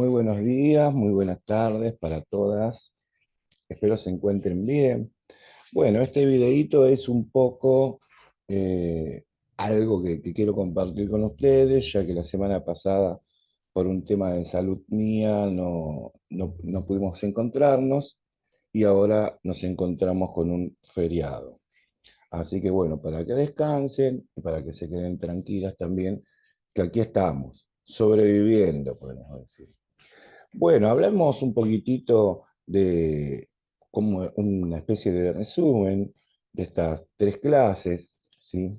Muy buenos días, muy buenas tardes para todas. Espero se encuentren bien. Bueno, este videíto es un poco algo que quiero compartir con ustedes, ya que la semana pasada, por un tema de salud mía, no pudimos encontrarnos y ahora nos encontramos con un feriado. Así que bueno, para que descansen y para que se queden tranquilas también, que aquí estamos, sobreviviendo, podemos decir. Bueno, hablemos un poquitito de como una especie de resumen de estas tres clases, ¿sí?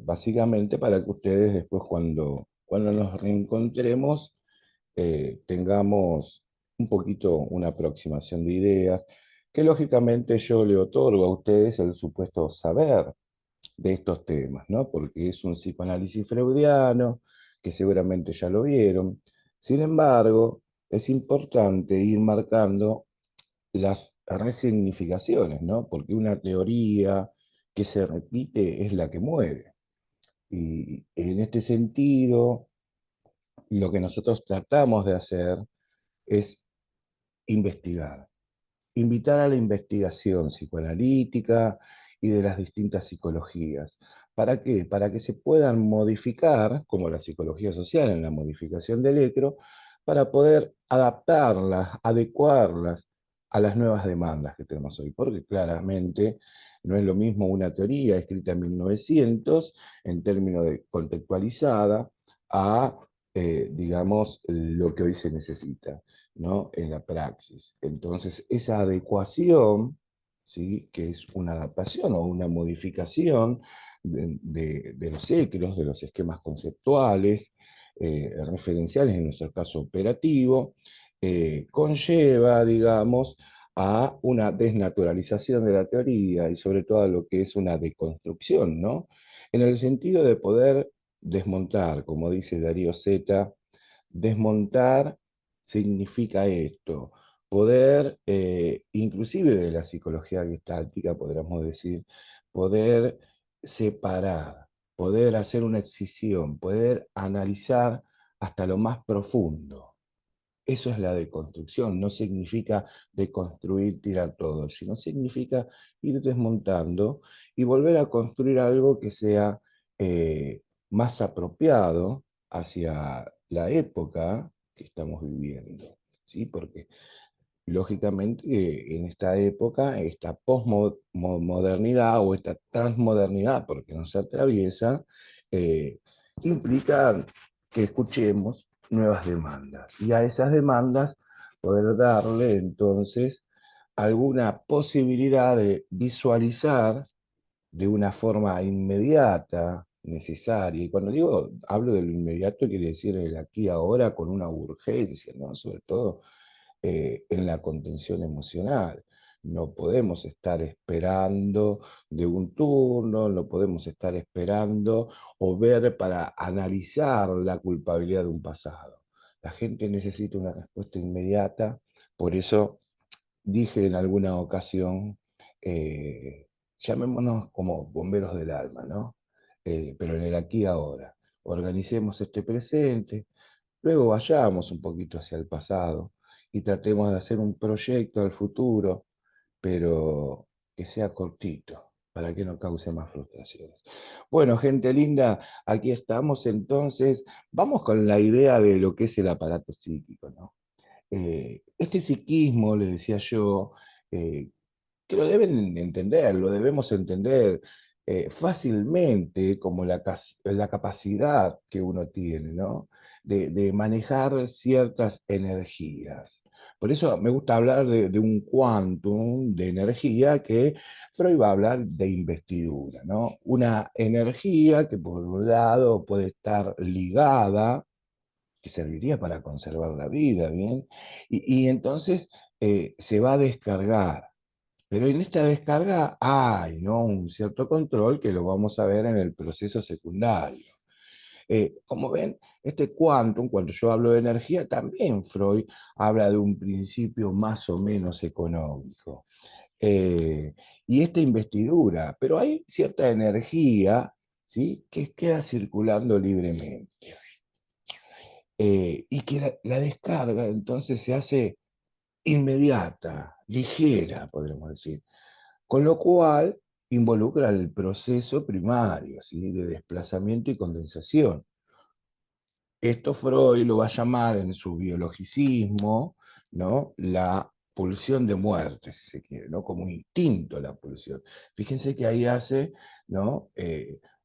Básicamente para que ustedes después cuando nos reencontremos tengamos un poquito una aproximación de ideas, que lógicamente yo le otorgo a ustedes el supuesto saber de estos temas, ¿no? Porque es un psicoanálisis freudiano, que seguramente ya lo vieron. Sin embargo, es importante ir marcando las resignificaciones, ¿no? Porque una teoría que se repite es la que muere. Y en este sentido, lo que nosotros tratamos de hacer es investigar. Invitar a la investigación psicoanalítica y de las distintas psicologías. ¿Para qué? Para que se puedan modificar, como la psicología social en la modificación del ECRO, para poder adaptarlas, adecuarlas a las nuevas demandas que tenemos hoy, porque claramente no es lo mismo una teoría escrita en 1900 en términos de contextualizada a, digamos, lo que hoy se necesita, ¿no? En la praxis. Entonces, esa adecuación, ¿sí? Que es una adaptación o una modificación de los ciclos, de los esquemas conceptuales, referenciales, en nuestro caso operativo, conlleva, digamos, a una desnaturalización de la teoría y sobre todo a lo que es una deconstrucción, ¿no? En el sentido de poder desmontar, como dice Darío Zeta, desmontar significa esto, poder, inclusive de la psicología gestáltica, podríamos decir, poder separar, poder hacer una excisión, poder analizar hasta lo más profundo. Eso es la deconstrucción, no significa deconstruir, tirar todo, sino significa ir desmontando y volver a construir algo que sea más apropiado hacia la época que estamos viviendo, ¿sí? Porque lógicamente en esta época, esta posmodernidad o esta transmodernidad, porque nos atraviesa, eh, implica que escuchemos nuevas demandas y a esas demandas poder darle entonces alguna posibilidad de visualizar de una forma inmediata, necesaria. Y cuando digo, hablo de lo inmediato, quiere decir el aquí y ahora con una urgencia, ¿no? Sobre todo en la contención emocional. No podemos estar esperando de un turno, no podemos estar esperando o ver para analizar la culpabilidad de un pasado. La gente necesita una respuesta inmediata, por eso dije en alguna ocasión, eh, llamémonos como bomberos del alma, ¿no? Pero en el aquí y ahora. Organicemos este presente, luego vayamos un poquito hacia el pasado y tratemos de hacer un proyecto al futuro, pero que sea cortito, para que no cause más frustraciones. Bueno, gente linda, aquí estamos entonces. Vamos con la idea de lo que es el aparato psíquico, ¿no? Este psiquismo, le decía yo, eh, que lo deben entender, lo debemos entender fácilmente como la capacidad que uno tiene, ¿no? De manejar ciertas energías. Por eso me gusta hablar de un quantum de energía que Freud va a hablar de investidura, ¿no? Una energía que por un lado puede estar ligada, que serviría para conservar la vida, ¿bien? Y entonces se va a descargar, pero en esta descarga hay, ¿no? Un cierto control que lo vamos a ver en el proceso secundario. Como ven, este quantum, cuando yo hablo de energía, también Freud habla de un principio más o menos económico. Eh, y esta investidura, pero hay cierta energía, ¿sí? Que queda circulando libremente. y que la descarga entonces se hace inmediata, ligera, podríamos decir, con lo cual involucra el proceso primario, ¿sí? De desplazamiento y condensación. Esto Freud lo va a llamar en su biologicismo, ¿no? La pulsión de muerte, si se quiere, ¿no? Como un instinto la pulsión. Fíjense que ahí hace, ¿no?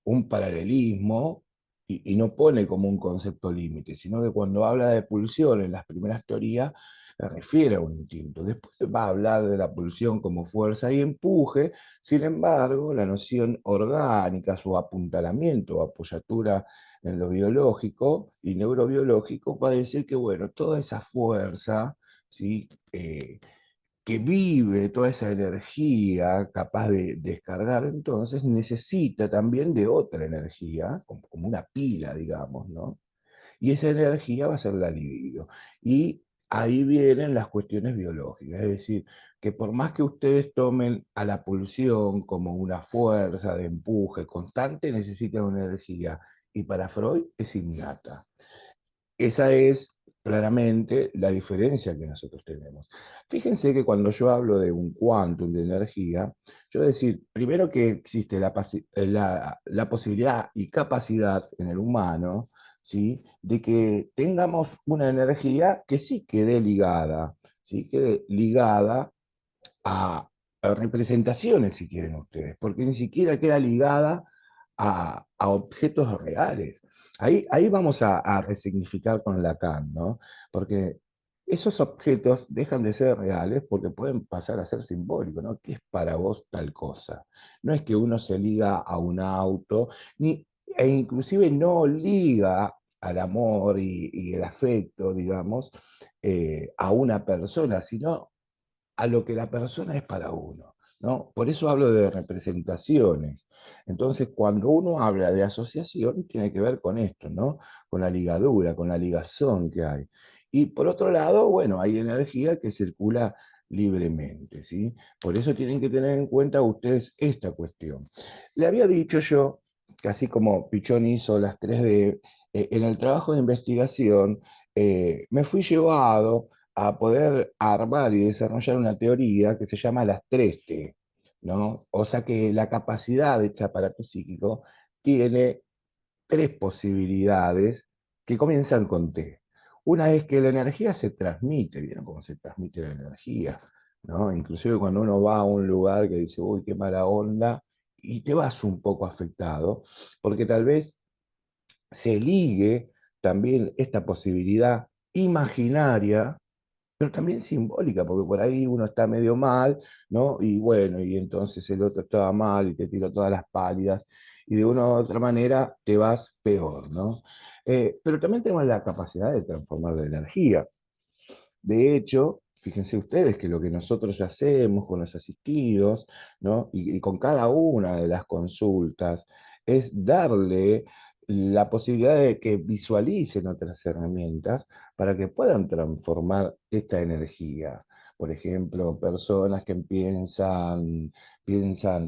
Un paralelismo y no pone como un concepto límite, sino que cuando habla de pulsión en las primeras teorías, se refiere a un instinto. Después va a hablar de la pulsión como fuerza y empuje. Sin embargo, la noción orgánica, su apuntalamiento o apoyatura en lo biológico y neurobiológico, va a decir que, bueno, toda esa fuerza, ¿sí? Que vive, toda esa energía capaz de descargar, entonces necesita también de otra energía, como una pila, digamos, ¿no? Y esa energía va a ser la libido. Y ahí vienen las cuestiones biológicas, es decir, que por más que ustedes tomen a la pulsión como una fuerza de empuje constante, necesita una energía. Y para Freud es innata. Esa es claramente la diferencia que nosotros tenemos. Fíjense que cuando yo hablo de un quantum de energía, yo voy a decir, primero que existe la posibilidad y capacidad en el humano, ¿sí? De que tengamos una energía que sí quede ligada, ¿sí? Quede ligada a, a representaciones, si quieren ustedes, porque ni siquiera queda ligada a objetos reales. Ahí vamos a resignificar con Lacan, ¿no? Porque esos objetos dejan de ser reales porque pueden pasar a ser simbólicos, ¿no? ¿Qué es para vos tal cosa? No es que uno se liga a un auto, e inclusive no liga al amor y el afecto, digamos, a una persona, sino a lo que la persona es para uno, ¿no? Por eso hablo de representaciones. Entonces, cuando uno habla de asociación, tiene que ver con esto, ¿no? Con la ligadura, con la ligazón que hay. Y por otro lado, bueno, hay energía que circula libremente, ¿sí? Por eso tienen que tener en cuenta ustedes esta cuestión. Le había dicho yo, que así como Pichón hizo las 3D, en el trabajo de investigación, me fui llevado a poder armar y desarrollar una teoría que se llama las 3T, ¿no? O sea que la capacidad de este aparato psíquico tiene tres posibilidades que comienzan con T. Una es que la energía se transmite, ¿vieron cómo se transmite la energía? ¿No? Inclusive cuando uno va a un lugar que dice, uy, qué mala onda, y te vas un poco afectado, porque tal vez se ligue también esta posibilidad imaginaria pero también simbólica, porque por ahí uno está medio mal, ¿no? Y bueno, y entonces el otro estaba mal y te tiró todas las pálidas, y de una u otra manera te vas peor, ¿no? Pero también tenemos la capacidad de transformar la energía. De hecho, fíjense ustedes que lo que nosotros hacemos con los asistidos, ¿no? Y con cada una de las consultas es darle la posibilidad de que visualicen otras herramientas para que puedan transformar esta energía. Por ejemplo, personas que piensan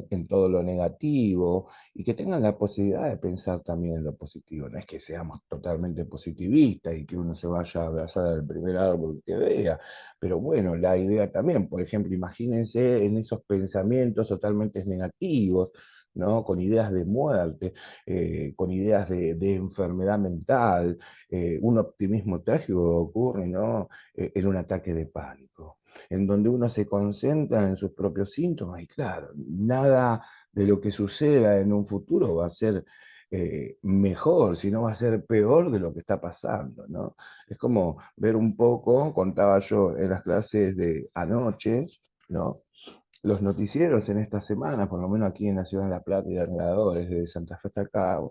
en todo lo negativo y que tengan la posibilidad de pensar también en lo positivo. No es que seamos totalmente positivistas y que uno se vaya a abrazar al primer árbol que vea, pero bueno, la idea también, por ejemplo, imagínense en esos pensamientos totalmente negativos, ¿no? Con ideas de muerte, con ideas de enfermedad mental, un optimismo trágico ocurre, ¿no? En un ataque de pánico, en donde uno se concentra en sus propios síntomas y claro, nada de lo que suceda en un futuro va a ser mejor, sino va a ser peor de lo que está pasando, ¿no? Es como ver un poco, contaba yo en las clases de anoche, ¿no? Los noticieros en esta semana, por lo menos aquí en la ciudad de La Plata y alrededores, desde Santa Fe hasta acá,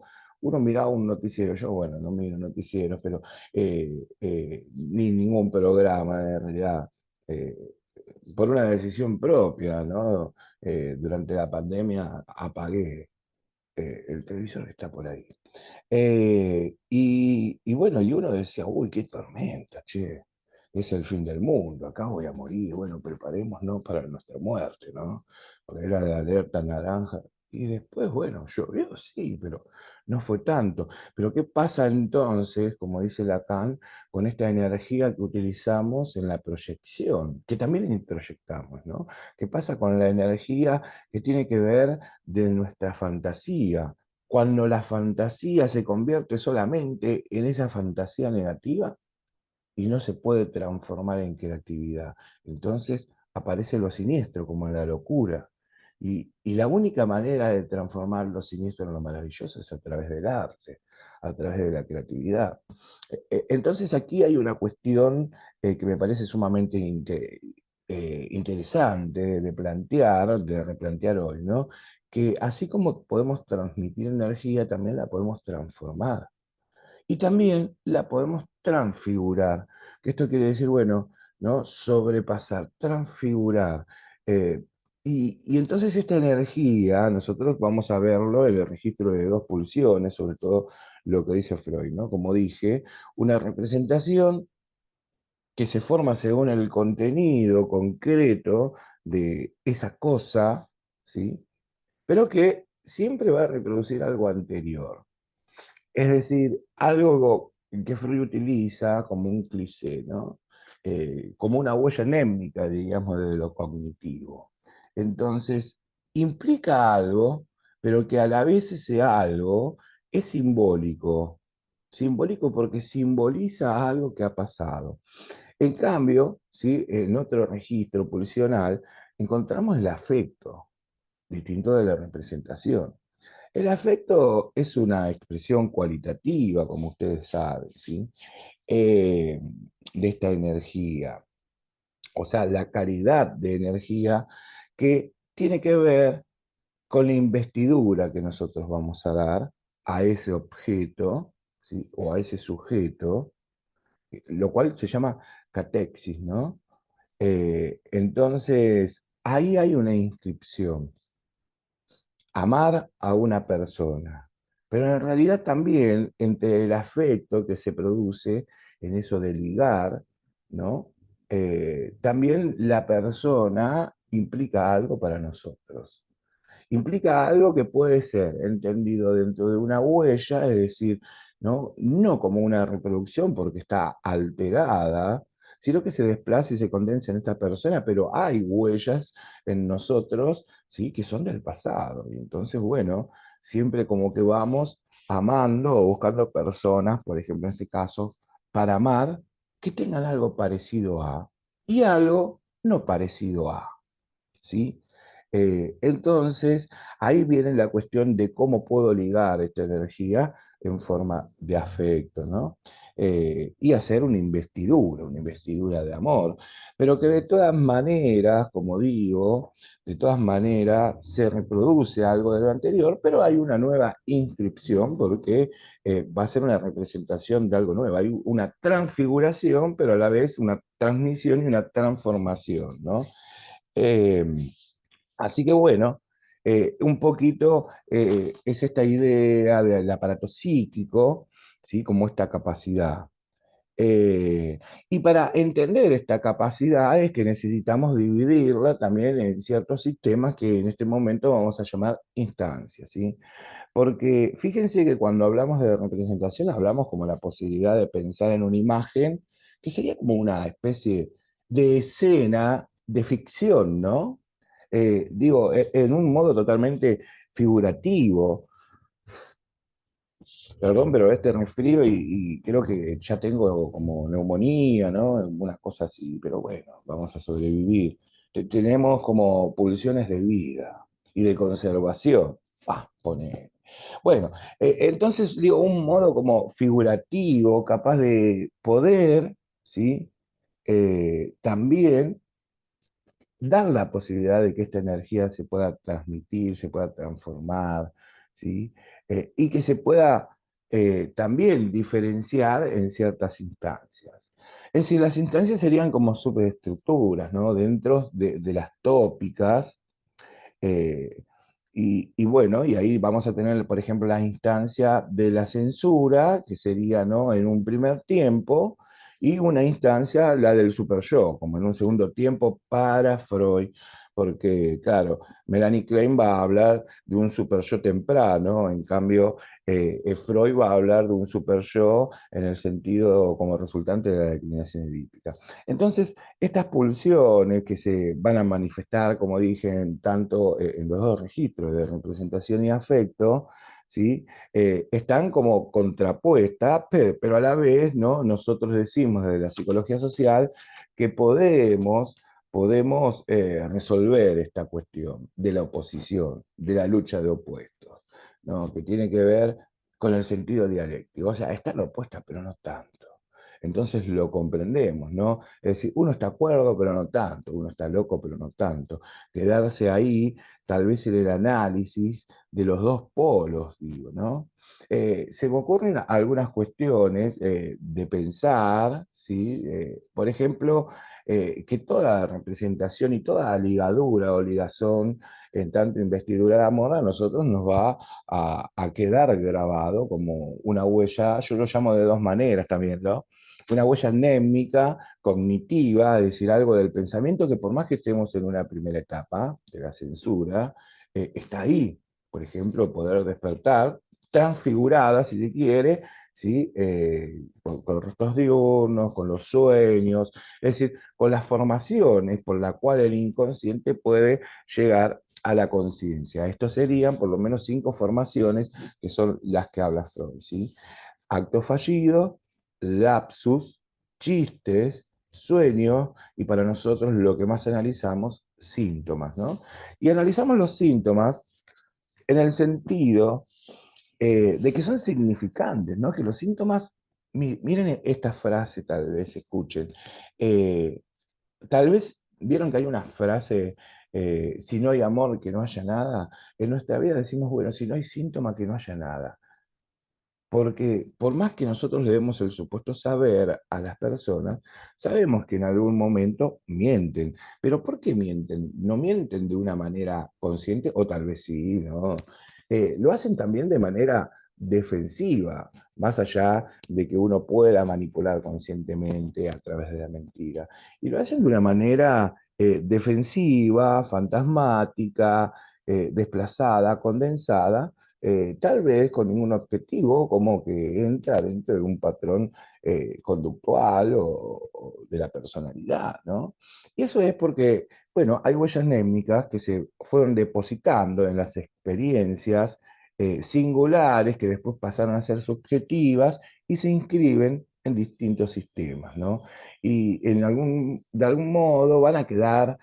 uno miraba un noticiero, yo bueno, no miro noticieros, pero ni ningún programa en realidad, eh, por una decisión propia, ¿no? Durante la pandemia apagué el televisor, está por ahí. Y bueno, y uno decía, uy, qué tormenta, che, es el fin del mundo, acá voy a morir, bueno, preparémonos para nuestra muerte, ¿no? Porque era de alerta naranja, Y después, bueno, llovió, sí, pero no fue tanto. Pero ¿qué pasa entonces, como dice Lacan, con esta energía que utilizamos en la proyección, que también introyectamos, ¿no? ¿Qué pasa con la energía que tiene que ver de nuestra fantasía? Cuando la fantasía se convierte solamente en esa fantasía negativa, y no se puede transformar en creatividad. Entonces aparece lo siniestro, como la locura. Y la única manera de transformar lo siniestro en lo maravilloso es a través del arte, a través de la creatividad. Entonces aquí hay una cuestión que me parece sumamente interesante de plantear, de replantear hoy, ¿no? Que así como podemos transmitir energía, también la podemos transformar. Y también la podemos transfigurar, que esto quiere decir, bueno, ¿no? Sobrepasar, transfigurar. eh, y entonces esta energía, nosotros vamos a verlo en el registro de dos pulsiones, sobre todo lo que dice Freud, ¿no? Como dije, una representación que se forma según el contenido concreto de esa cosa, ¿sí? Pero que siempre va a reproducir algo anterior. Es decir, algo que Freud utiliza como un cliché, ¿no? Como una huella anémica, digamos, de lo cognitivo. Entonces, implica algo, pero que a la vez ese algo es simbólico. Simbólico porque simboliza algo que ha pasado. En cambio, ¿sí? En otro registro pulsional encontramos el afecto, distinto de la representación. El afecto es una expresión cualitativa, como ustedes saben, ¿sí? Eh, de esta energía, o sea, la caridad de energía que tiene que ver con la investidura que nosotros vamos a dar a ese objeto, ¿sí? O a ese sujeto, lo cual se llama catexis, ¿no? Entonces, ahí hay una inscripción. Amar a una persona. Pero en realidad también entre el afecto que se produce en eso de ligar, ¿no? También la persona implica algo para nosotros. Implica algo que puede ser entendido dentro de una huella, es decir, no como una reproducción porque está alterada, sino que se desplaza y se condensa en esta persona, pero hay huellas en nosotros, ¿sí? Que son del pasado. Y entonces, bueno, siempre como que vamos amando o buscando personas, por ejemplo, en este caso, para amar, que tengan algo parecido a y algo no parecido a. ¿Sí? Entonces, ahí viene la cuestión de cómo puedo ligar esta energía en forma de afecto, ¿no? Y hacer una investidura de amor, pero que de todas maneras, como digo, de todas maneras se reproduce algo de lo anterior, pero hay una nueva inscripción porque va a ser una representación de algo nuevo. Hay una transfiguración, pero a la vez una transmisión y una transformación, ¿no? Eh, Así que bueno, un poquito es esta idea del aparato psíquico, ¿sí? Como esta capacidad. Y para entender esta capacidad es que necesitamos dividirla también en ciertos sistemas que en este momento vamos a llamar instancias, ¿sí? Porque fíjense que cuando hablamos de representación hablamos como la posibilidad de pensar en una imagen que sería como una especie de escena de ficción, ¿no? Digo, en un modo totalmente figurativo. Perdón, pero este resfrío y creo que ya tengo como neumonía, ¿no? Algunas cosas así, pero bueno, vamos a sobrevivir. Tenemos como pulsiones de vida y de conservación. Pone. Bueno, entonces digo, un modo como figurativo, capaz de poder, ¿sí? También dar la posibilidad de que esta energía se pueda transmitir, se pueda transformar, ¿sí? Y que se pueda también diferenciar en ciertas instancias. Es decir, las instancias serían como superestructuras, ¿no? Dentro de las tópicas, eh, y bueno, y ahí vamos a tener, por ejemplo, la instancia de la censura, que sería, ¿no? En un primer tiempo, y una instancia, la del super yo, como en un segundo tiempo para Freud. porque, claro, Melanie Klein va a hablar de un super yo temprano, en cambio, Freud va a hablar de un super yo en el sentido como resultante de la declinación edípica. Entonces, estas pulsiones que se van a manifestar, como dije, tanto en los dos registros de representación y afecto, ¿sí? Están como contrapuestas, pero a la vez, ¿no? Nosotros decimos desde la psicología social que podemos resolver esta cuestión de la oposición, de la lucha de opuestos, ¿no? Que tiene que ver con el sentido dialéctico. O sea, están opuestas, pero no tanto. Entonces lo comprendemos, ¿no? Es decir, uno está de acuerdo, pero no tanto, uno está loco, pero no tanto. Quedarse ahí, tal vez en el análisis de los dos polos, digo, ¿no? Se me ocurren algunas cuestiones de pensar, ¿sí? Por ejemplo, que toda representación y toda ligadura o ligazón en tanto investidura de amor a nosotros nos va a quedar grabado como una huella, yo lo llamo de dos maneras también, ¿no? Una huella anémica, cognitiva, es decir, algo del pensamiento que por más que estemos en una primera etapa de la censura, está ahí. Por ejemplo, poder despertar, transfigurada, si se quiere, ¿sí? Con los restos diurnos, con los sueños, es decir, con las formaciones por las cuales el inconsciente puede llegar a la conciencia. Estos serían por lo menos 5 formaciones que son las que habla Freud, ¿sí? Acto fallido, lapsus, chistes, sueños y para nosotros lo que más analizamos, síntomas, ¿no? Y analizamos los síntomas en el sentido de que son significantes, ¿no? Que los síntomas, miren esta frase, tal vez escuchen, eh, tal vez vieron que hay una frase, si no hay amor, que no haya nada. En nuestra vida decimos, bueno, si no hay síntoma, que no haya nada. Porque por más que nosotros le demos el supuesto saber a las personas, sabemos que en algún momento mienten. Pero ¿por qué mienten? No mienten de una manera consciente, o tal vez sí, ¿no? Lo hacen también de manera defensiva, más allá de que uno pueda manipular conscientemente a través de la mentira. Y lo hacen de una manera defensiva, fantasmática, desplazada, condensada, tal vez con ningún objetivo, como que entra dentro de un patrón conductual o de la personalidad, ¿no? Y eso es porque, bueno, hay huellas némicas que se fueron depositando en las experiencias singulares que después pasaron a ser subjetivas y se inscriben en distintos sistemas, ¿no? Y de algún modo van a quedar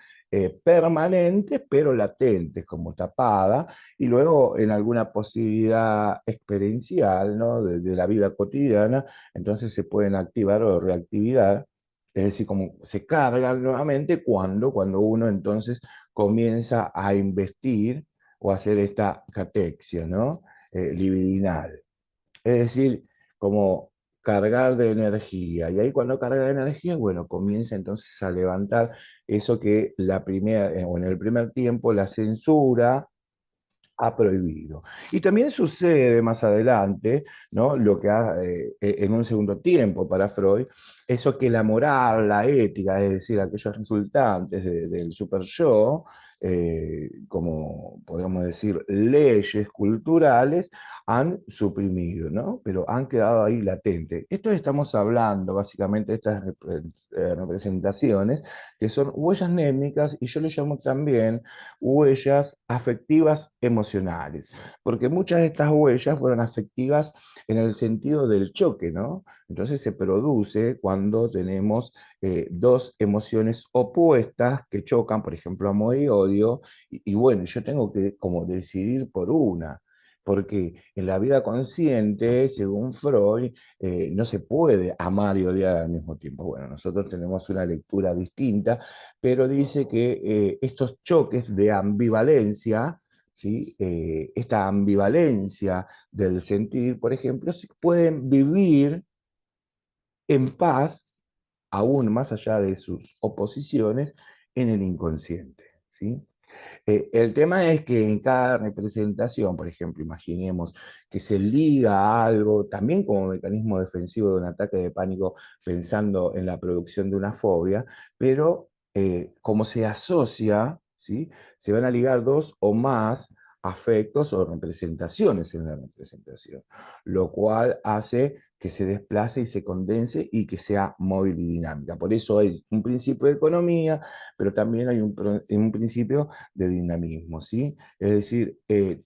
permanentes, pero latentes, como tapadas, y luego en alguna posibilidad experiencial, ¿no? De la vida cotidiana, entonces se pueden activar o reactivar, es decir, como se cargan nuevamente cuando uno entonces comienza a investir o a hacer esta catexia, ¿no? Libidinal. Es decir, como cargar de energía. Y ahí cuando carga de energía, bueno, comienza entonces a levantar eso que la primera, o en el primer tiempo la censura ha prohibido. Y también sucede más adelante, ¿no? Lo que en un segundo tiempo para Freud, eso que la moral, la ética, es decir, aquellos resultantes del super yo, como podemos decir, leyes culturales, han suprimido, ¿no? Pero han quedado ahí latentes. Esto estamos hablando básicamente de estas representaciones que son huellas némicas y yo le llamo también huellas afectivas emocionales, porque muchas de estas huellas fueron afectivas en el sentido del choque, ¿no? Entonces se produce cuando tenemos dos emociones opuestas que chocan, por ejemplo, amor y odio, y bueno, yo tengo que como decidir por una. Porque en la vida consciente, según Freud, no se puede amar y odiar al mismo tiempo. Bueno, nosotros tenemos una lectura distinta, pero dice que estos choques de ambivalencia, ¿sí? Esta ambivalencia del sentir, por ejemplo, se pueden vivir en paz, aún más allá de sus oposiciones, en el inconsciente, ¿sí? El tema es que en cada representación, por ejemplo, imaginemos que se liga a algo, también como mecanismo defensivo de un ataque de pánico, pensando en la producción de una fobia, pero como se asocia, ¿sí? Se van a ligar dos o más afectos o representaciones en la representación, lo cual hace que se desplace y se condense y que sea móvil y dinámica. Por eso hay un principio de economía, pero también hay un principio de dinamismo, ¿sí? Es decir,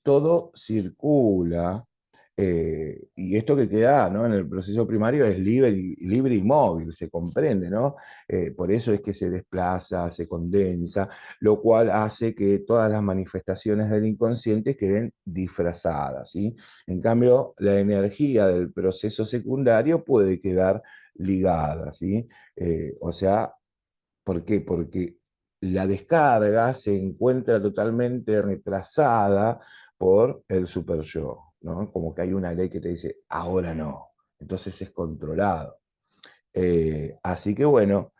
todo circula, y esto que queda, ¿no?, en el proceso primario es libre, libre y móvil, se comprende, ¿no? Por eso es que se desplaza, se condensa, lo cual hace que todas las manifestaciones del inconsciente queden disfrazadas, ¿sí? En cambio, la energía del proceso secundario puede quedar ligada, ¿sí? O sea, ¿por qué? Porque la descarga se encuentra totalmente retrasada por el super yo, ¿no? Como que hay una ley que te dice, ahora no. Entonces es controlado. Así que bueno,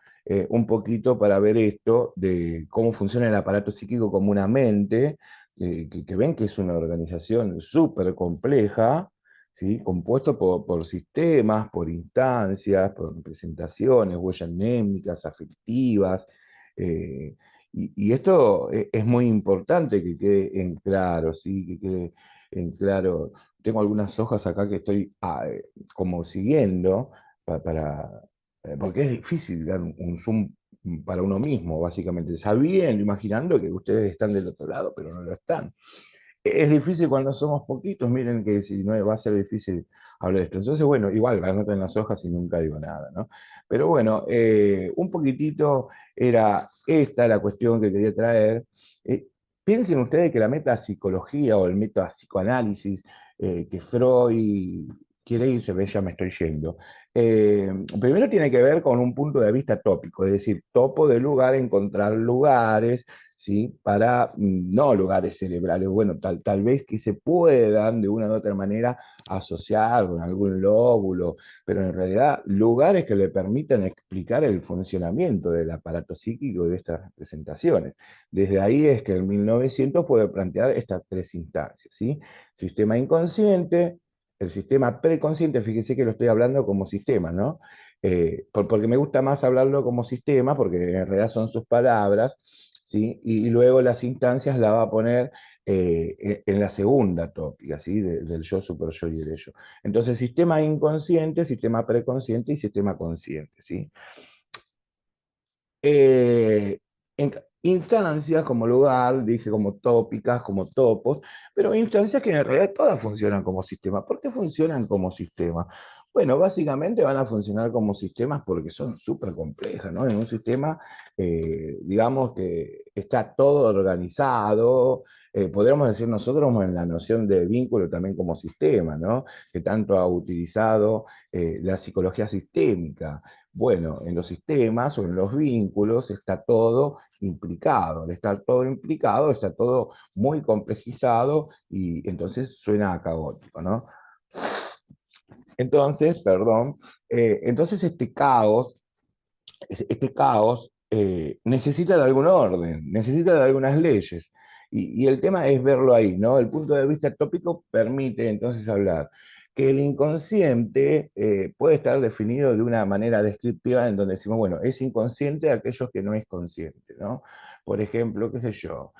un poquito para ver esto de cómo funciona el aparato psíquico comúnmente, que ven que es una organización súper compleja, ¿sí? Compuesto por sistemas, por instancias, por representaciones, huellas mnémicas, afectivas. eh, y esto es muy importante que quede en claro, ¿sí? Que quede en claro. Tengo algunas hojas acá que estoy como siguiendo para, porque es difícil dar un zoom para uno mismo, básicamente, sabiendo, imaginando que ustedes están del otro lado, pero no lo están. Es difícil cuando somos poquitos, miren que si no va a ser difícil hablar de esto. Entonces, bueno, igual anoto en las hojas y nunca digo nada, ¿no? Pero bueno, un poquitito era esta la cuestión que quería traer. Eh, Piensen ustedes que la metapsicología o el metapsicoanálisis que Freud quiere irse, ve, ya me estoy yendo. Primero tiene que ver con un punto de vista tópico, es decir, topo de lugar, encontrar lugares, ¿sí? Para no lugares cerebrales, bueno, tal vez que se puedan de una u otra manera asociar con algún lóbulo, pero en realidad lugares que le permitan explicar el funcionamiento del aparato psíquico y de estas representaciones. Desde ahí es que en 1900 puede plantear estas tres instancias, ¿sí? Sistema inconsciente, el sistema preconsciente, fíjese que lo estoy hablando como sistema, ¿no? Porque me gusta más hablarlo como sistema, porque en realidad son sus palabras, ¿sí? Y luego las instancias la va a poner en la segunda tópica, ¿sí? Del yo, super yo y el ello. Entonces, sistema inconsciente, sistema preconsciente y sistema consciente, ¿sí? eh, Instancias como lugar, dije como tópicas, como topos, pero instancias que en realidad todas funcionan como sistema. ¿Por qué funcionan como sistema? Bueno, básicamente van a funcionar como sistemas porque son súper complejas, ¿no? En un sistema, digamos que está todo organizado, podríamos decir nosotros en la noción de vínculo también como sistema, ¿no? Que tanto ha utilizado la psicología sistémica. Bueno, en los sistemas o en los vínculos está todo implicado. Al estar todo implicado, está todo muy complejizado y entonces suena caótico, ¿no? Entonces, perdón, entonces este caos necesita de algún orden, necesita de algunas leyes. Y el tema es verlo ahí, ¿no? El punto de vista tópico permite entonces hablar que el inconsciente puede estar definido de una manera descriptiva en donde decimos, bueno, es inconsciente aquellos que no es consciente, ¿no? Por ejemplo, qué sé yo,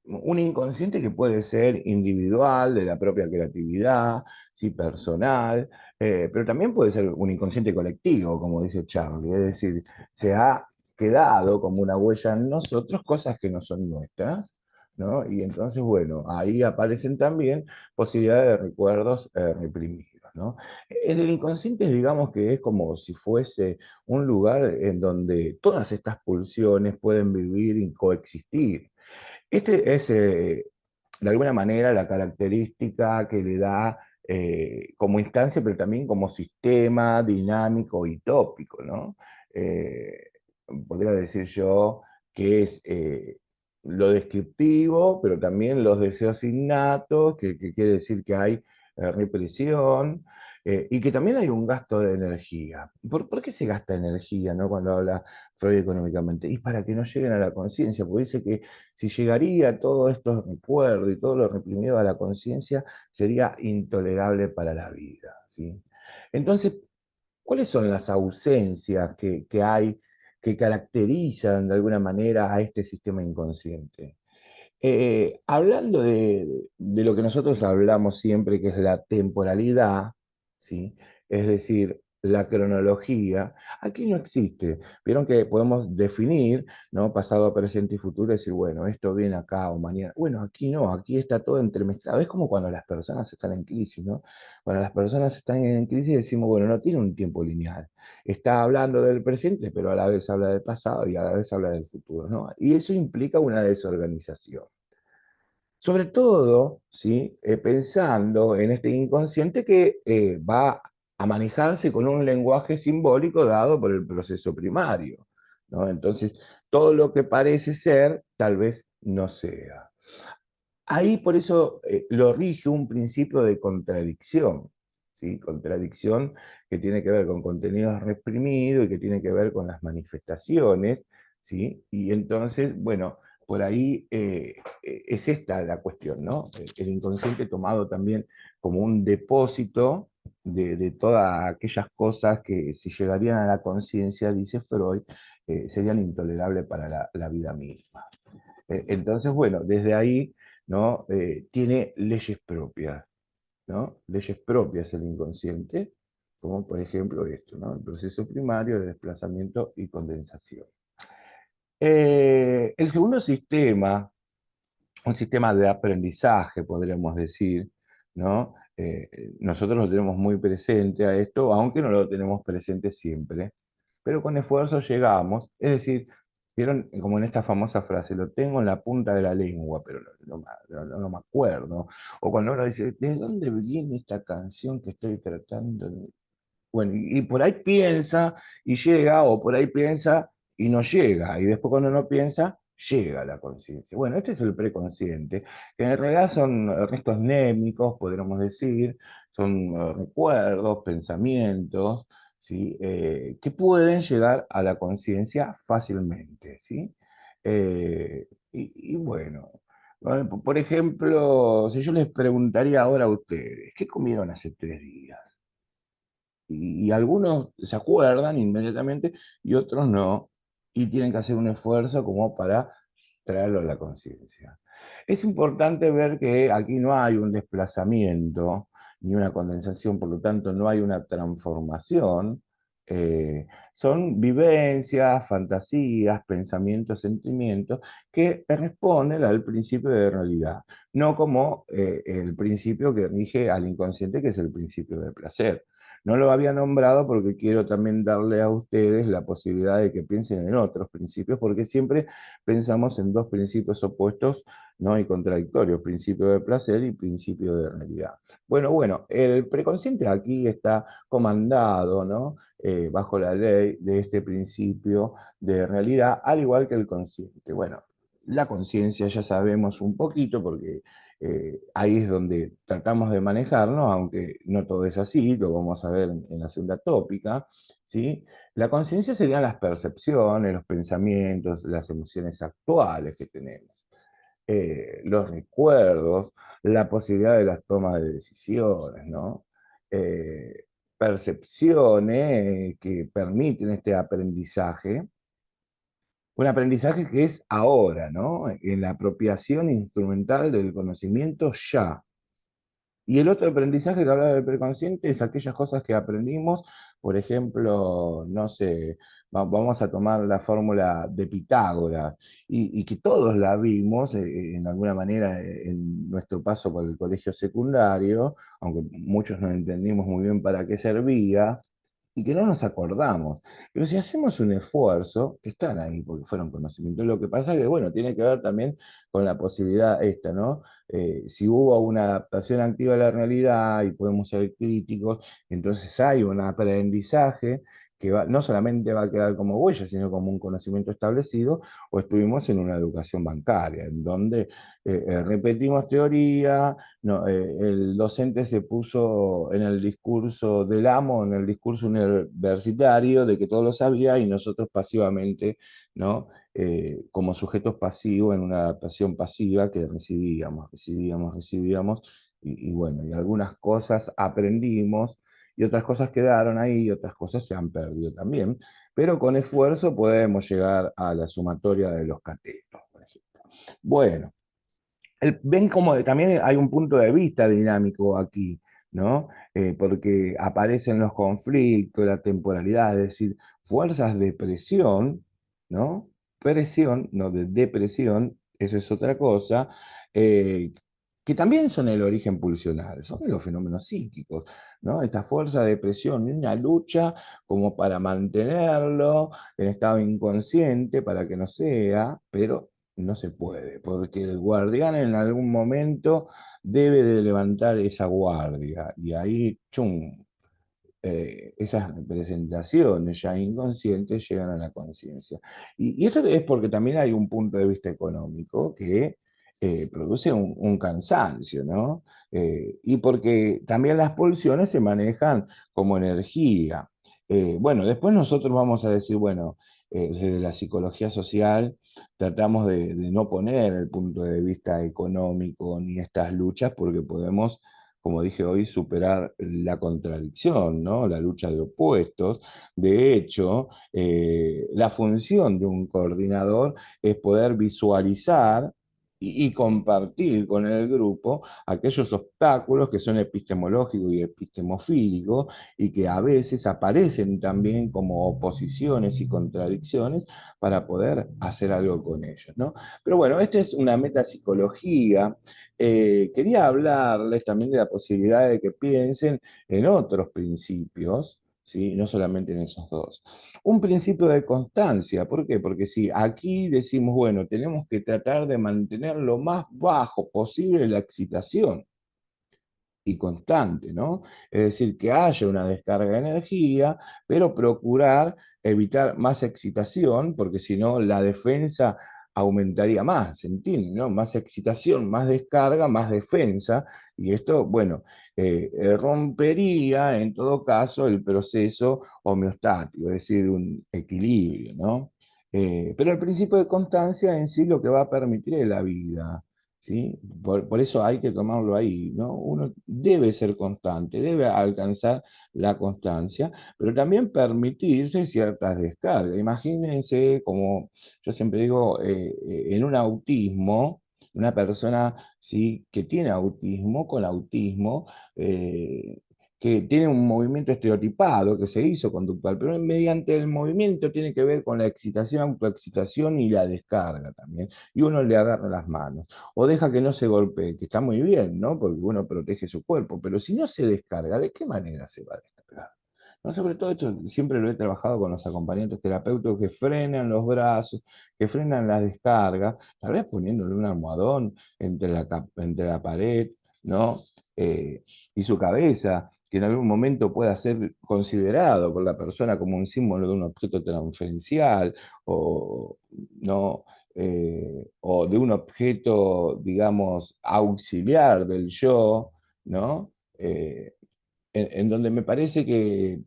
un inconsciente que puede ser individual, de la propia creatividad, sí, personal, pero también puede ser un inconsciente colectivo, como dice Charlie, es decir, se ha quedado como una huella en nosotros cosas que no son nuestras, ¿no? Y entonces, bueno, ahí aparecen también posibilidades de recuerdos reprimidos, ¿no? En el inconsciente, digamos que es como si fuese un lugar en donde todas estas pulsiones pueden vivir y coexistir. Este es, de alguna manera, la característica que le da como instancia, pero también como sistema dinámico y tópico, ¿no? Eh, Podría decir yo que es lo descriptivo, pero también los deseos innatos, que quiere decir que hay represión, y que también hay un gasto de energía. ¿Por qué se gasta energía, ¿no? Cuando habla Freud económicamente? Y para que no lleguen a la conciencia, porque dice que si llegaría todo estos recuerdos y todo lo reprimido a la conciencia, sería intolerable para la vida, ¿sí? Entonces, ¿cuáles son las ausencias que hay que caracterizan de alguna manera a este sistema inconsciente. Hablando de lo que nosotros hablamos siempre, que es la temporalidad, ¿sí? Es decir, la cronología, aquí no existe. Vieron que podemos definir, ¿no? Pasado, presente y futuro, y decir, bueno, esto viene acá o mañana. Bueno, aquí no, aquí está todo entremezclado. Es como cuando las personas están en crisis, ¿no? Cuando las personas están en crisis decimos, bueno, no tiene un tiempo lineal. Está hablando del presente, pero a la vez habla del pasado y a la vez habla del futuro, ¿no? Y eso implica una desorganización. Sobre todo, ¿sí? Pensando en este inconsciente que va a manejarse con un lenguaje simbólico dado por el proceso primario, ¿no? Entonces, todo lo que parece ser, tal vez no sea. Ahí por eso lo rige un principio de contradicción, ¿sí? Contradicción que tiene que ver con contenidos reprimidos y que tiene que ver con las manifestaciones, ¿sí? Y entonces, bueno, por ahí es esta la cuestión, ¿no? El inconsciente tomado también como un depósito de todas aquellas cosas que si llegarían a la conciencia, dice Freud, serían intolerables para la vida misma. Entonces, bueno, desde ahí, ¿no? Tiene leyes propias, ¿no? Leyes propias el inconsciente, como por ejemplo esto, ¿no? El proceso primario de desplazamiento y condensación. El segundo sistema, un sistema de aprendizaje, podríamos decir, ¿no? Nosotros lo tenemos muy presente a esto, aunque no lo tenemos presente siempre, pero con esfuerzo llegamos, es decir, vieron como en esta famosa frase, lo tengo en la punta de la lengua, pero no me acuerdo, o cuando uno dice, ¿de dónde viene esta canción que estoy tratando? Bueno, y por ahí piensa y llega, o por ahí piensa y no llega, y después cuando no piensa, llega a la conciencia. Bueno, este es el preconsciente, que en realidad son restos némicos, podríamos decir, son recuerdos, pensamientos, ¿sí? Que pueden llegar a la conciencia fácilmente, ¿sí? Y bueno, por ejemplo, si yo les preguntaría ahora a ustedes, ¿qué comieron hace 3 días? Y algunos se acuerdan inmediatamente y otros no, y tienen que hacer un esfuerzo como para traerlo a la conciencia. Es importante ver que aquí no hay un desplazamiento ni una condensación, por lo tanto no hay una transformación. Son vivencias, fantasías, pensamientos, sentimientos que responden al principio de realidad, no como el principio que rige al inconsciente, que es el principio de placer. No lo había nombrado porque quiero también darle a ustedes la posibilidad de que piensen en otros principios, porque siempre pensamos en dos principios opuestos, ¿no? Y contradictorios, principio de placer y principio de realidad. Bueno, el preconsciente aquí está comandado, ¿no? Bajo la ley de este principio de realidad, al igual que el consciente. Bueno, la conciencia ya sabemos un poquito porque ahí es donde tratamos de manejarnos, aunque no todo es así, lo vamos a ver en la segunda tópica, ¿sí? La conciencia serían las percepciones, los pensamientos, las emociones actuales que tenemos, los recuerdos, la posibilidad de las tomas de decisiones, ¿no? Eh, Percepciones que permiten este aprendizaje, un aprendizaje que es ahora, ¿no? En la apropiación instrumental del conocimiento ya. Y el otro aprendizaje que hablaba del preconsciente es aquellas cosas que aprendimos, por ejemplo, no sé, vamos a tomar la fórmula de Pitágoras, y que todos la vimos en alguna manera en nuestro paso por el colegio secundario, aunque muchos no entendimos muy bien para qué servía, y que no nos acordamos. Pero si hacemos un esfuerzo, están ahí porque fueron conocimientos. Lo que pasa es que, bueno, tiene que ver también con la posibilidad esta, ¿no? Si hubo una adaptación activa a la realidad y podemos ser críticos, entonces hay un aprendizaje que no solamente va a quedar como huella, sino como un conocimiento establecido, o estuvimos en una educación bancaria, en donde repetimos teoría, no, el docente se puso en el discurso del amo, en el discurso universitario, de que todo lo sabía y nosotros pasivamente, ¿no? Como sujetos pasivos en una adaptación pasiva que recibíamos, y bueno, y algunas cosas aprendimos y otras cosas quedaron ahí y otras cosas se han perdido también, pero con esfuerzo podemos llegar a la sumatoria de los catetos, por ejemplo. Bueno, ven como también hay un punto de vista dinámico aquí, ¿no? Porque aparecen los conflictos, la temporalidad, es decir, fuerzas de presión, ¿no? Presión, no de depresión, eso es otra cosa, eh, que también son el origen pulsional, son los fenómenos psíquicos, ¿no? Esa fuerza de presión, una lucha como para mantenerlo en estado inconsciente, para que no sea, pero no se puede, porque el guardián en algún momento debe de levantar esa guardia y ahí, chum, esas representaciones ya inconscientes llegan a la conciencia. Y esto es porque también hay un punto de vista económico que produce un cansancio, ¿no? Y porque también las pulsiones se manejan como energía. Bueno, después nosotros vamos a decir, bueno, desde la psicología social tratamos de no poner el punto de vista económico ni estas luchas porque podemos, como dije hoy, superar la contradicción, ¿no? La lucha de opuestos. De hecho, la función de un coordinador es poder visualizar y compartir con el grupo aquellos obstáculos que son epistemológicos y epistemofílicos y que a veces aparecen también como oposiciones y contradicciones para poder hacer algo con ellos, ¿no? Pero bueno, esta es una metapsicología. Quería hablarles también de la posibilidad de que piensen en otros principios, ¿sí? No solamente en esos dos. Un principio de constancia, ¿por qué? Porque si aquí decimos, bueno, tenemos que tratar de mantener lo más bajo posible la excitación y constante, ¿no? Es decir, que haya una descarga de energía, pero procurar evitar más excitación, porque si no, la defensa aumentaría más, ¿se entiende? ¿No? Más excitación, más descarga, más defensa, y esto, bueno, rompería en todo caso el proceso homeostático, es decir, un equilibrio, ¿no? Pero el principio de constancia en sí lo que va a permitir es la vida. ¿Sí? Por eso hay que tomarlo ahí, ¿no? Uno debe ser constante, debe alcanzar la constancia, pero también permitirse ciertas descargas. Imagínense, como yo siempre digo, en un autismo, una persona, ¿sí?, que tiene autismo, con autismo, eh, que tiene un movimiento estereotipado, que se hizo conductual, pero mediante el movimiento tiene que ver con la excitación, autoexcitación y la descarga también, y uno le agarra las manos o deja que no se golpee, que está muy bien, ¿no? Porque uno protege su cuerpo, pero si no se descarga, ¿de qué manera se va a descargar? ¿No? Sobre todo esto siempre lo he trabajado con los acompañantes terapéuticos que frenan los brazos, que frenan las descargas, tal vez poniéndole un almohadón entre la pared, ¿no? Eh, y su cabeza, que en algún momento pueda ser considerado por la persona como un símbolo de un objeto transferencial, o no, o de un objeto, digamos, auxiliar del yo, ¿no? En donde me parece que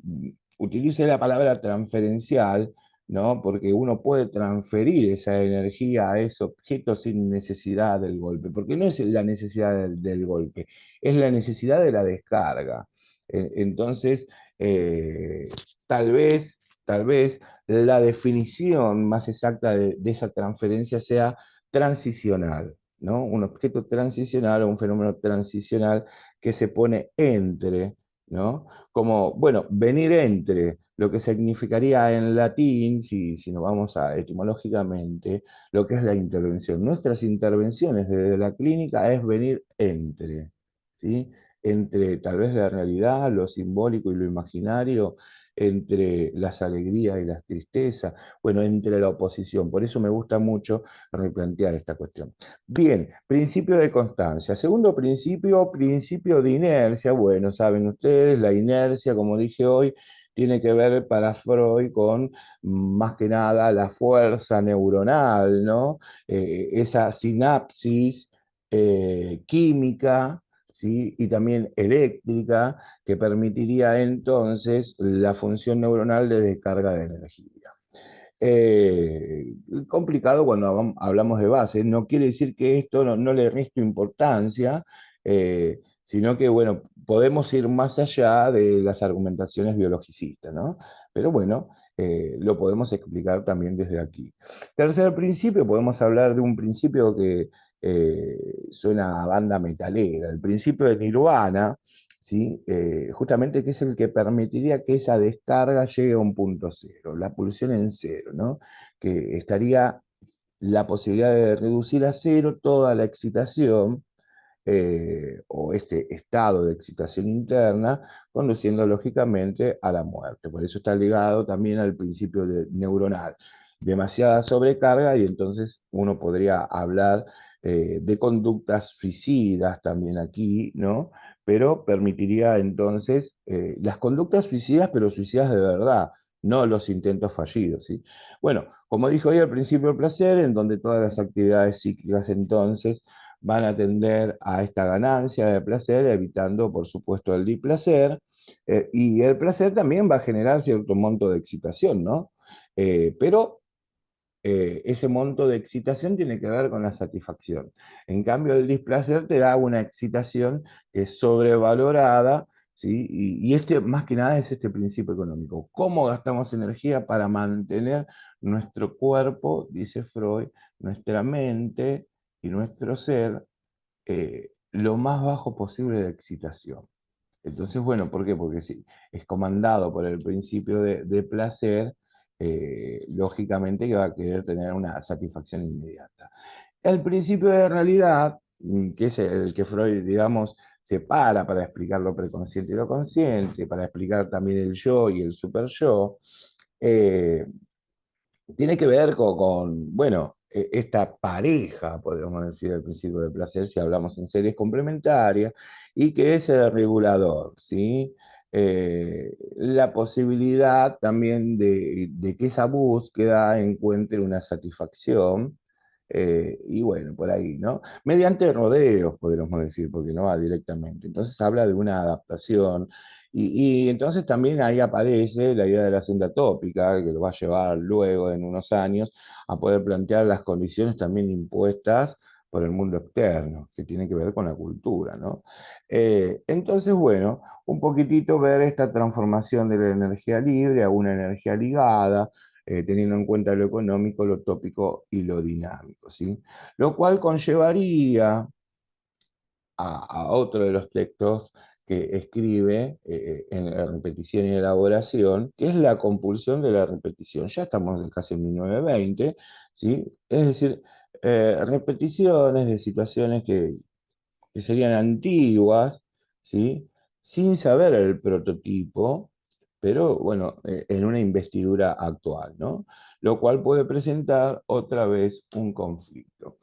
utilice la palabra transferencial, ¿no? Porque uno puede transferir esa energía a ese objeto sin necesidad del golpe, porque no es la necesidad del golpe, es la necesidad de la descarga. Entonces, eh, tal vez, tal vez la definición más exacta de esa transferencia sea transicional, ¿no? Un objeto transicional o un fenómeno transicional que se pone entre, ¿no? Como, bueno, venir entre, lo que significaría en latín, si nos vamos a etimológicamente, lo que es la intervención. Nuestras intervenciones desde la clínica es venir entre, ¿sí? Entre tal vez la realidad, lo simbólico y lo imaginario, entre las alegrías y las tristezas, bueno, entre la oposición. Por eso me gusta mucho replantear esta cuestión. Bien, principio de constancia. Segundo principio, principio de inercia. Bueno, saben ustedes, la inercia, como dije hoy, tiene que ver para Freud con más que nada la fuerza neuronal, ¿no? Esa sinapsis química, ¿sí? Y también eléctrica que permitiría entonces la función neuronal de descarga de energía. Complicado cuando hablamos de base, no quiere decir que esto no le resto importancia, sino que, bueno, podemos ir más allá de las argumentaciones biologicistas, ¿no? Pero bueno, lo podemos explicar también desde aquí. Tercer principio, podemos hablar de un principio que suena a banda metalera, el principio de Nirvana, ¿sí? Justamente que es el que permitiría que esa descarga llegue a un punto cero, la pulsión en cero, ¿no? Que estaría la posibilidad de reducir a cero toda la excitación o este estado de excitación interna, conduciendo lógicamente a la muerte. Por eso está ligado también al principio neuronal. Demasiada sobrecarga y entonces uno podría hablar de conductas suicidas también aquí, ¿no? Pero permitiría entonces las conductas suicidas, pero suicidas de verdad, no los intentos fallidos, ¿sí? Bueno, como dijo hoy al principio el placer, en donde todas las actividades psíquicas entonces van a tender a esta ganancia de placer, evitando, por supuesto, el displacer, y el placer también va a generar cierto monto de excitación, ¿no? Pero ese monto de excitación tiene que ver con la satisfacción. En cambio, el displacer te da una excitación que es sobrevalorada, ¿sí? Y este, más que nada, es este principio económico. ¿Cómo gastamos energía para mantener nuestro cuerpo, dice Freud, nuestra mente y nuestro ser lo más bajo posible de excitación? Entonces, bueno, ¿por qué? Porque si es comandado por el principio de placer, lógicamente que va a querer tener una satisfacción inmediata. El principio de realidad, que es el que Freud, digamos, separa para explicar lo preconsciente y lo consciente, para explicar también el yo y el super yo, eh, tiene que ver bueno, esta pareja, podríamos decir, al principio de placer, si hablamos en series complementarias, y que es el regulador, ¿sí? La posibilidad también de que esa búsqueda encuentre una satisfacción, y bueno, por ahí, ¿no? Mediante rodeos, podríamos decir, porque no va directamente. Entonces habla de una adaptación y entonces también ahí aparece la idea de la senda tópica, que lo va a llevar luego en unos años a poder plantear las condiciones también impuestas por el mundo externo, que tiene que ver con la cultura, ¿no? Entonces, bueno, un poquitito ver esta transformación de la energía libre a una energía ligada, teniendo en cuenta lo económico, lo tópico y lo dinámico, ¿sí? Lo cual conllevaría a otro de los textos que escribe en la repetición y elaboración, que es la compulsión de la repetición. Ya estamos casi en 1920, ¿sí? Es decir, repeticiones de situaciones que serían antiguas, ¿sí? Sin saber el prototipo, pero bueno, en una investidura actual, ¿no? Lo cual puede presentar otra vez un conflicto.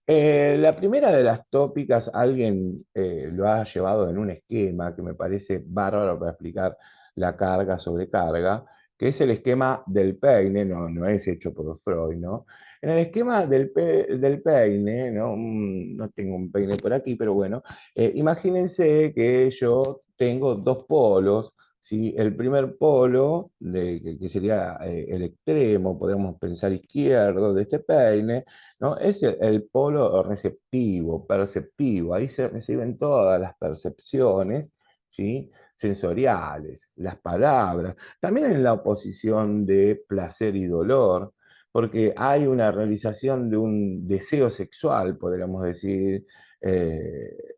La primera de las tópicas, alguien lo ha llevado en un esquema que me parece bárbaro para explicar la carga sobrecarga, que es el esquema del peine, no, no es hecho por Freud, ¿no? En el esquema del peine, ¿no? No tengo un peine por aquí, pero bueno, imagínense que yo tengo dos polos, ¿sí? El primer polo, que sería el extremo, podemos pensar izquierdo de este peine, ¿no? Es el polo receptivo, perceptivo. Ahí se reciben todas las percepciones, ¿sí? Sensoriales, las palabras. También en la oposición de placer y dolor, porque hay una realización de un deseo sexual, podríamos decir,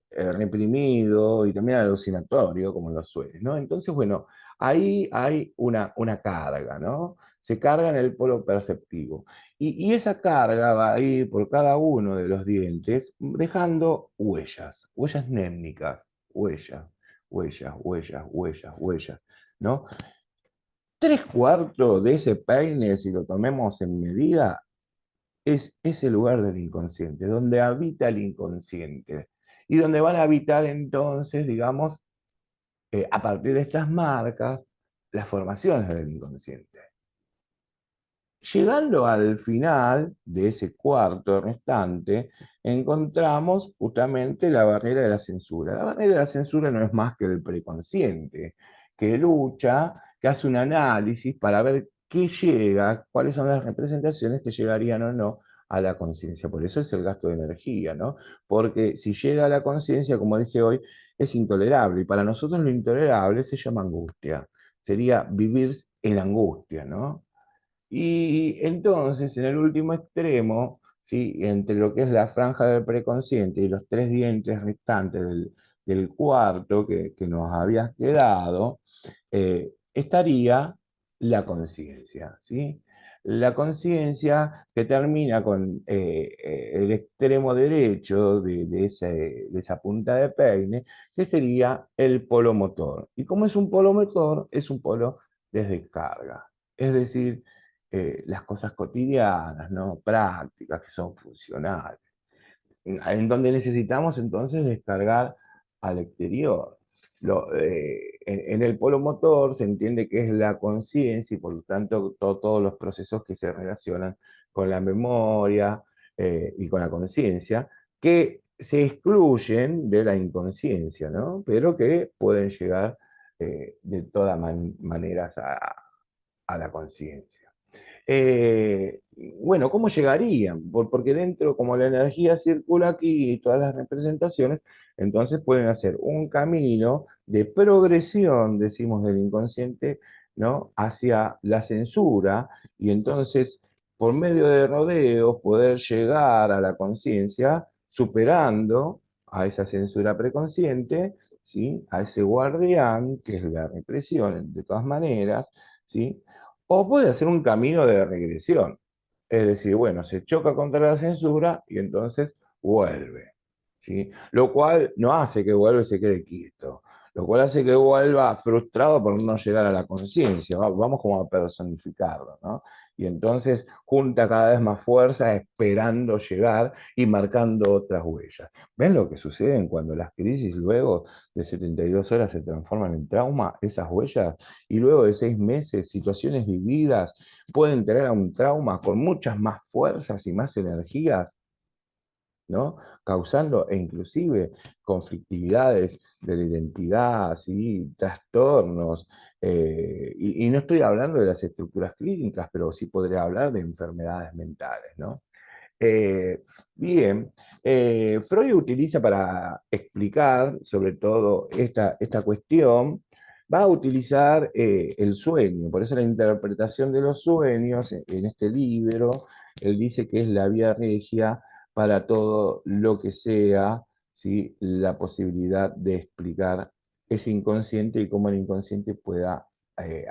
reprimido y también alucinatorio, como los sueños, ¿no? Entonces, bueno, ahí hay una carga, ¿no? Se carga en el polo perceptivo. Y esa carga va a ir por cada uno de los dientes dejando huellas, huellas némnicas, huellas, huellas, huellas, huellas, huellas, ¿no? Tres cuartos de ese peine, si lo tomemos en medida, es ese lugar del inconsciente, donde habita el inconsciente. Y donde van a habitar entonces, digamos, a partir de estas marcas, las formaciones del inconsciente. Llegando al final de ese cuarto restante, encontramos justamente la barrera de la censura. La barrera de la censura no es más que el preconsciente, que lucha, que hace un análisis para ver qué llega, cuáles son las representaciones que llegarían o no a la conciencia. Por eso es el gasto de energía, ¿no? Porque si llega a la conciencia, como dije hoy, es intolerable. Y para nosotros lo intolerable se llama angustia. Sería vivir en angustia, ¿no? Y entonces, en el último extremo, ¿sí? Entre lo que es la franja del preconsciente y los tres dientes restantes del cuarto que nos habías quedado, estaría la conciencia, ¿sí? La conciencia que termina con el extremo derecho de esa punta de peine, que sería el polo motor. Y como es un polo motor, es un polo de descarga. Es decir, las cosas cotidianas, ¿no? Prácticas, que son funcionales, en donde necesitamos entonces descargar al exterior. En el polo motor se entiende que es la conciencia y por lo tanto todos los procesos que se relacionan con la memoria y con la conciencia, que se excluyen de la inconsciencia, ¿no? Pero que pueden llegar de todas maneras a la conciencia. Bueno, ¿cómo llegarían? Porque dentro, como la energía circula aquí y todas las representaciones, entonces pueden hacer un camino de progresión, decimos, del inconsciente, ¿no? Hacia la censura, y entonces, por medio de rodeos, poder llegar a la conciencia, superando a esa censura preconsciente, ¿sí? A ese guardián, que es la represión, de todas maneras, ¿sí? O puede hacer un camino de regresión. Es decir, bueno, se choca contra la censura y entonces vuelve, ¿sí? Lo cual no hace que vuelva y se quede quieto. Lo cual hace que vuelva frustrado por no llegar a la conciencia. Vamos como a personificarlo, ¿no? Y entonces junta cada vez más fuerza esperando llegar y marcando otras huellas. ¿Ven lo que sucede cuando las crisis luego de 72 horas se transforman en trauma? Esas huellas, y luego de 6 meses, situaciones vividas pueden tener a un trauma con muchas más fuerzas y más energías, ¿no? Causando e inclusive conflictividades de la identidad, ¿sí? Trastornos, y no estoy hablando de las estructuras clínicas, pero sí podría hablar de enfermedades mentales, ¿no? Eh, Bien, Freud utiliza para explicar sobre todo esta cuestión, va a utilizar el sueño, por eso la interpretación de los sueños en este libro, él dice que es la vía regia para todo lo que sea, ¿sí? La posibilidad de explicar ese inconsciente y cómo el inconsciente pueda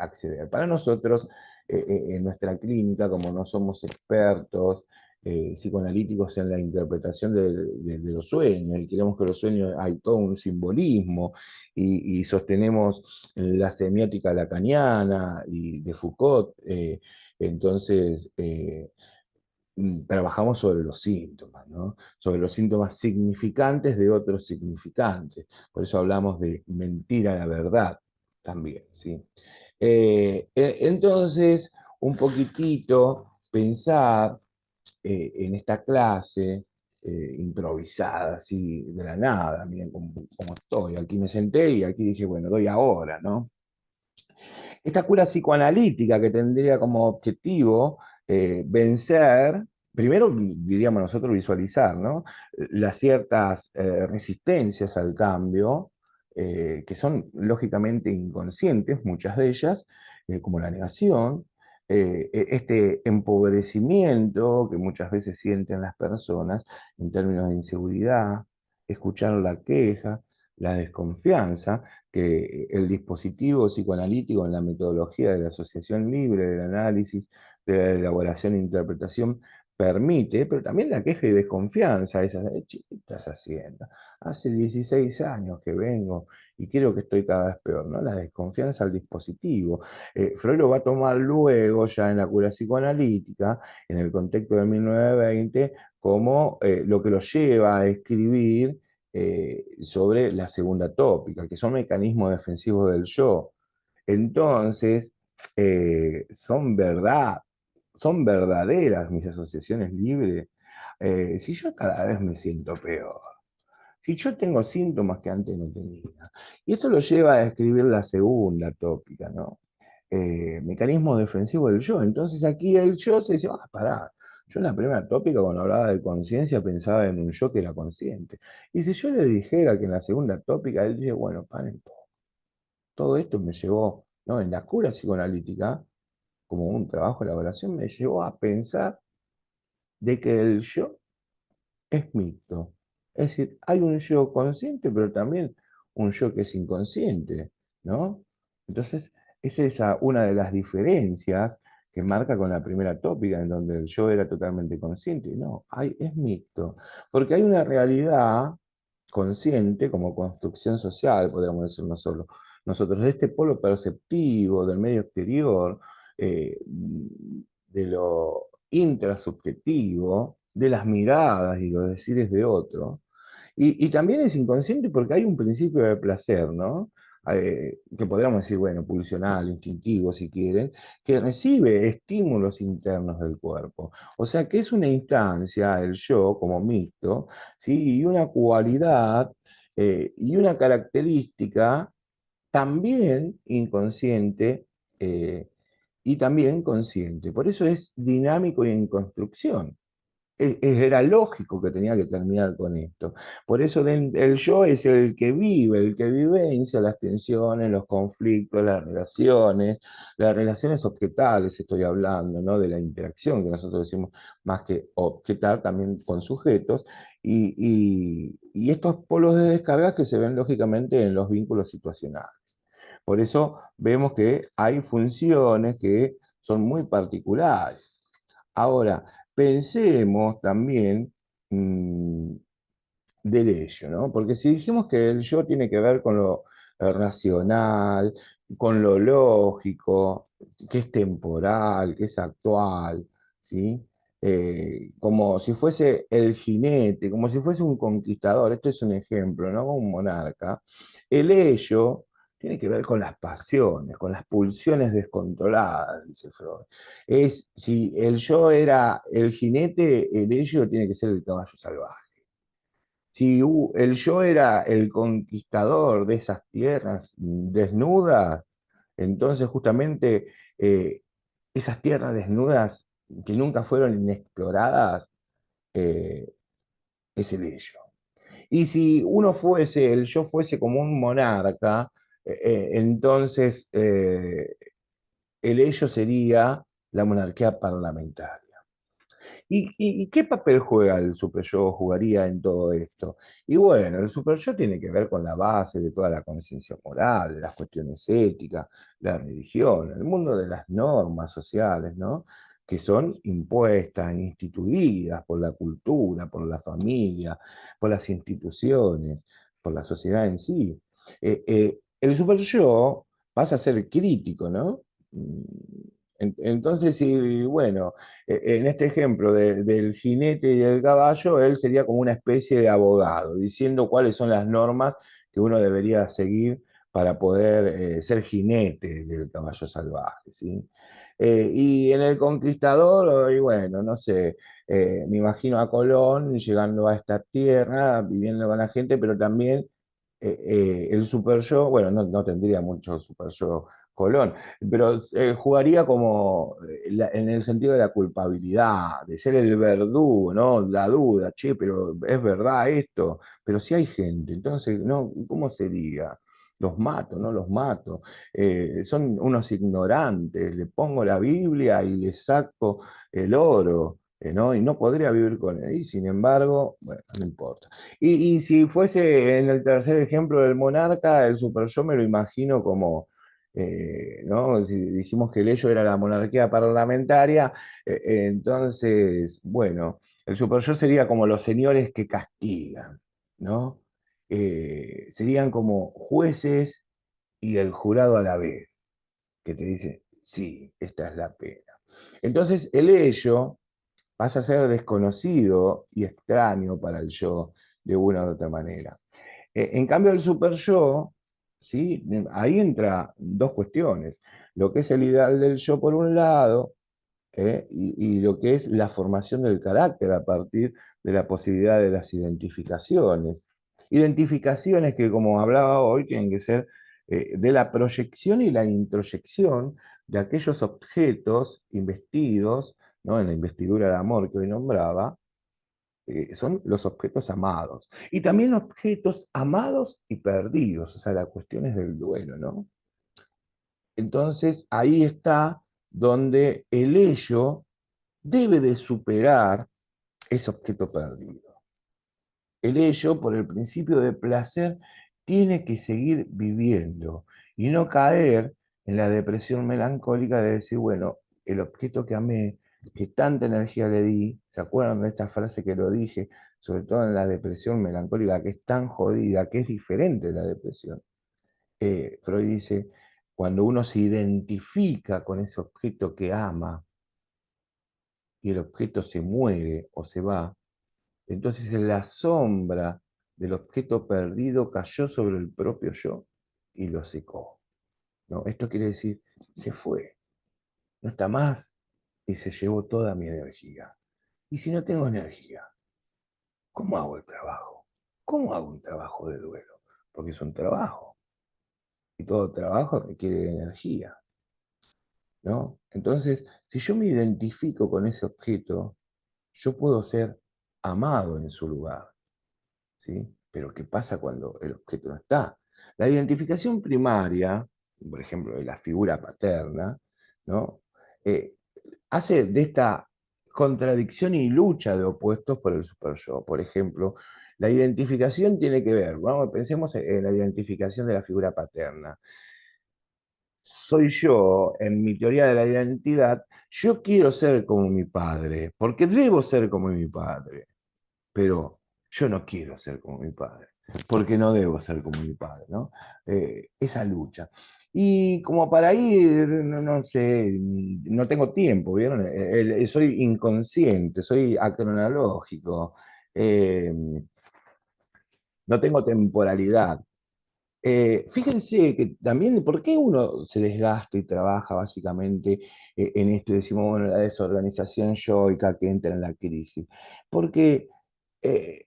acceder. Para nosotros, en nuestra clínica, como no somos expertos, psicoanalíticos en la interpretación de los sueños, y creemos que los sueños hay todo un simbolismo, y sostenemos la semiótica lacaniana y de Foucault, entonces trabajamos sobre los síntomas, ¿no? Sobre los síntomas significantes de otros significantes. Por eso hablamos de mentira a la verdad también, ¿sí? Entonces, un poquitito pensar en esta clase improvisada, así de la nada, miren cómo estoy, aquí me senté y aquí dije, bueno, doy ahora, ¿no? Esta cura psicoanalítica que tendría como objetivo vencer, primero diríamos nosotros visualizar, ¿no? Las ciertas resistencias al cambio, que son lógicamente inconscientes, muchas de ellas, como la negación, este empobrecimiento que muchas veces sienten las personas en términos de inseguridad, escuchar la queja, la desconfianza, que el dispositivo psicoanalítico en la metodología de la asociación libre, del análisis, de la elaboración e interpretación permite, pero también la queja y desconfianza, esa, ¿qué estás haciendo? Hace 16 años que vengo y creo que estoy cada vez peor, ¿no? La desconfianza al dispositivo. Freud lo va a tomar luego, ya en la cura psicoanalítica, en el contexto de 1920, como lo que lo lleva a escribir sobre la segunda tópica, que son mecanismos defensivos del yo. Entonces, son verdad, son verdaderas mis asociaciones libres. Si yo cada vez me siento peor, si yo tengo síntomas que antes no tenía, y esto lo lleva a escribir la segunda tópica, ¿no? Mecanismo defensivo del yo. Entonces aquí el yo se dice, pará, Yo en la primera tópica, cuando hablaba de conciencia, pensaba en un yo que era consciente. Y si yo le dijera que en la segunda tópica, él dice, bueno, paren, todo esto me llevó, ¿no? En la cura psicoanalítica, como un trabajo de elaboración, me llevó a pensar de que el yo es mixto. Es decir, hay un yo consciente, pero también un yo que es inconsciente, ¿no? Entonces, es esa una de las diferencias que marca con la primera tópica, en donde el yo era totalmente consciente. No, es mixto, porque hay una realidad consciente como construcción social, podríamos decir nosotros, de este polo perceptivo, del medio exterior, de lo intrasubjetivo, de las miradas y los decires de otro. Y también es inconsciente porque hay un principio de placer, ¿no? Que podríamos decir, bueno, pulsional, instintivo, si quieren, que recibe estímulos internos del cuerpo. O sea que es una instancia, el yo, como mixto, ¿sí? Y una cualidad y una característica también inconsciente eh, y también consciente. Por eso es dinámico y en construcción. Era lógico que tenía que terminar con esto. Por eso el yo es el que vive, el que vivencia las tensiones, los conflictos, las relaciones objetales, estoy hablando, ¿no? De la interacción, que nosotros decimos más que objetar, también con sujetos, y estos polos de descarga que se ven lógicamente en los vínculos situacionales. Por eso vemos que hay funciones que son muy particulares. Ahora, pensemos también del ello, ¿no? Porque si dijimos que el yo tiene que ver con lo racional, con lo lógico, que es temporal, que es actual, ¿sí? Como si fuese el jinete, como si fuese un conquistador, esto es un ejemplo, ¿no? Un monarca. El ello tiene que ver con las pasiones, con las pulsiones descontroladas, dice Freud. Si el yo era el jinete, el ello tiene que ser el caballo salvaje. Si el yo era el conquistador de esas tierras desnudas, entonces justamente eh, esas tierras desnudas que nunca fueron inexploradas, eh, es el ello. Y si el yo fuese como un monarca, entonces el ello sería la monarquía parlamentaria. ¿Y qué papel juega el superyo, jugaría en todo esto? Y bueno, el superyo tiene que ver con la base de toda la conciencia moral, de las cuestiones éticas, la religión, el mundo de las normas sociales, ¿no? Que son impuestas, instituidas por la cultura, por la familia, por las instituciones, por la sociedad en sí. El superyo pasa a ser crítico, ¿no? Entonces, sí, bueno, en este ejemplo del jinete y del caballo, él sería como una especie de abogado, diciendo cuáles son las normas que uno debería seguir para poder ser jinete del caballo salvaje, ¿sí? Y en el Conquistador, y bueno, no sé, me imagino a Colón llegando a esta tierra, viviendo con la gente, pero también el super yo, bueno, no tendría mucho super yo Colón, pero jugaría como en el sentido de la culpabilidad, de ser el verdugo, ¿no? La duda, che, pero es verdad esto, pero si hay gente, entonces, ¿no? ¿Cómo sería? Los mato, no los mato. Son unos ignorantes, le pongo la Biblia y le saco el oro, ¿no? Y no podría vivir con él. Y sin embargo, bueno, no importa. Y si fuese en el tercer ejemplo del monarca, el super yo me lo imagino como ¿no? Si dijimos que el ello era la monarquía parlamentaria, entonces, bueno, el superyo sería como los señores que castigan, ¿no? Serían como jueces y el jurado a la vez, que te dice, sí, esta es la pena. Entonces, el ello pasa a ser desconocido y extraño para el yo de una u otra manera. En cambio, el super yo, ¿sí? Ahí entra dos cuestiones. Lo que es el ideal del yo por un lado, y lo que es la formación del carácter a partir de la posibilidad de las identificaciones. Identificaciones que, como hablaba hoy, tienen que ser de la proyección y la introyección de aquellos objetos investidos ¿no? En la investidura de amor que hoy nombraba, son los objetos amados. Y también objetos amados y perdidos, o sea, la cuestión es del duelo, ¿no? Entonces ahí está donde el ello debe de superar ese objeto perdido. El ello, por el principio de placer, tiene que seguir viviendo y no caer en la depresión melancólica de decir, bueno, el objeto que amé, que tanta energía le di, ¿se acuerdan de esta frase que lo dije? Sobre todo en la depresión melancólica, que es tan jodida, que es diferente de la depresión. Freud dice, cuando uno se identifica con ese objeto que ama y el objeto se muere o se va, entonces la sombra del objeto perdido cayó sobre el propio yo y lo secó. ¿No? Esto quiere decir, se fue, no está más y se llevó toda mi energía. Y si no tengo energía, ¿cómo hago el trabajo? ¿Cómo hago un trabajo de duelo? Porque es un trabajo y todo trabajo requiere de energía, ¿no? Entonces, si yo me identifico con ese objeto, yo puedo ser amado en su lugar. ¿Sí? Pero ¿qué pasa cuando el objeto no está? La identificación primaria, por ejemplo, de la figura paterna, ¿no? Eh, hace de esta contradicción y lucha de opuestos por el superyo. Por ejemplo, la identificación tiene que ver, vamos, pensemos en la identificación de la figura paterna. Soy yo, en mi teoría de la identidad, yo quiero ser como mi padre, porque debo ser como mi padre, pero yo no quiero ser como mi padre, porque no debo ser como mi padre, ¿no? Esa lucha. Y como para ir, no sé, no tengo tiempo, ¿vieron? Soy inconsciente, soy acronológico, eh, no tengo temporalidad. Fíjense que también, ¿por qué uno se desgasta y trabaja básicamente en esto? Y decimos, bueno, la desorganización yoica que entra en la crisis. Porque eh,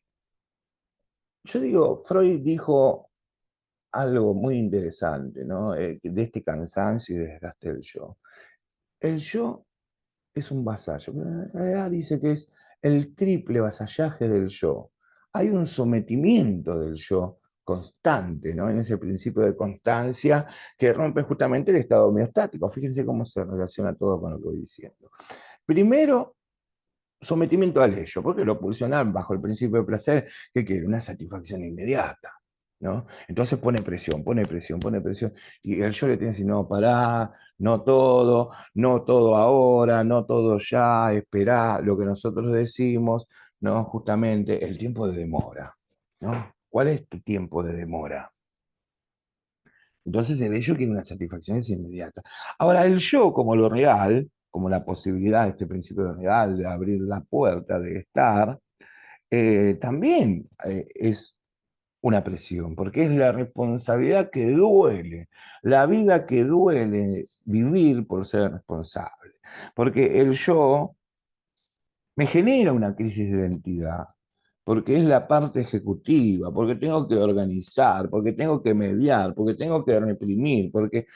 yo digo, Freud dijo algo muy interesante, ¿no? De este cansancio y desgaste del yo. El yo es un vasallo, pero en realidad dice que es el triple vasallaje del yo. Hay un sometimiento del yo constante, ¿no? En ese principio de constancia que rompe justamente el estado homeostático. Fíjense cómo se relaciona todo con lo que voy diciendo. Primero, sometimiento al ello, porque lo pulsional bajo el principio de placer, ¿qué quiere? Una satisfacción inmediata, ¿no? Entonces pone presión, pone presión, pone presión, y el yo le tiene que decir, no, pará, no todo, no todo ahora, no todo ya, esperá, lo que nosotros decimos, ¿no? Justamente el tiempo de demora, ¿no? ¿Cuál es tu tiempo de demora? Entonces el ello quiere una satisfacción inmediata. Ahora, el yo como lo real, como la posibilidad de este principio de real, de abrir la puerta, de estar, también es una presión, porque es la responsabilidad que duele, la vida que duele vivir por ser responsable. Porque el yo me genera una crisis de identidad, porque es la parte ejecutiva, porque tengo que organizar, porque tengo que mediar, porque tengo que reprimir, porque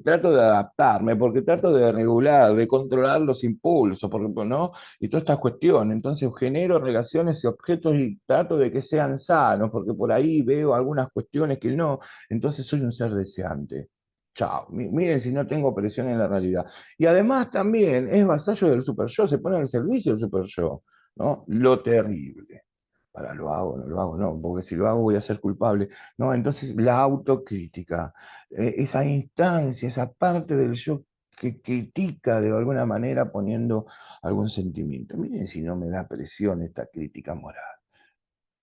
trato de adaptarme, porque trato de regular, de controlar los impulsos, porque, ¿no? Y todas estas cuestiones. Entonces genero relaciones y objetos y trato de que sean sanos, porque por ahí veo algunas cuestiones que no, entonces soy un ser deseante. Chao, miren si no tengo presión en la realidad. Y además también es vasallo del super yo, se pone al servicio del super yo, ¿no? Lo terrible. Para lo hago, no lo hago, no, porque si lo hago voy a ser culpable. No, entonces la autocrítica, esa instancia, esa parte del yo que critica de alguna manera poniendo algún sentimiento. Miren si no me da presión esta crítica moral.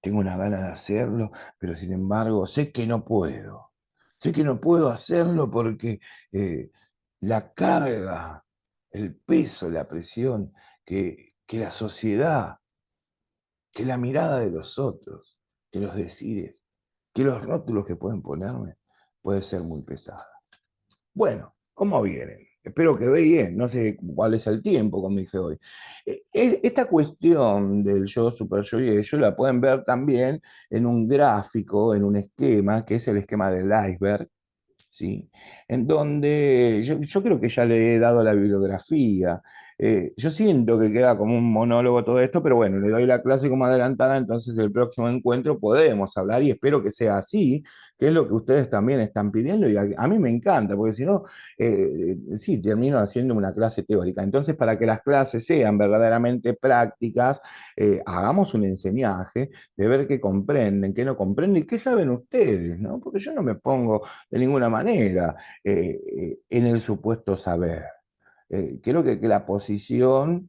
Tengo una gana de hacerlo, pero sin embargo sé que no puedo. Sé que no puedo hacerlo porque eh, la carga, el peso, la presión que la sociedad, que la mirada de los otros, que los decires, que los rótulos que pueden ponerme, puede ser muy pesada. Bueno, ¿cómo vienen? Espero que ve bien, no sé cuál es el tiempo, como dije hoy. Esta cuestión del yo, super yo y ello la pueden ver también en un gráfico, en un esquema, que es el esquema del iceberg, ¿sí? En donde yo creo que ya le he dado la bibliografía. Yo siento que queda como un monólogo todo esto, pero bueno, le doy la clase como adelantada, entonces el próximo encuentro podemos hablar y espero que sea así, que es lo que ustedes también están pidiendo y a mí me encanta, porque si no, sí, termino haciendo una clase teórica. Entonces, para que las clases sean verdaderamente prácticas, hagamos un enseñaje de ver qué comprenden, qué no comprenden y qué saben ustedes, ¿no? Porque yo no me pongo de ninguna manera en el supuesto saber. Creo que la posición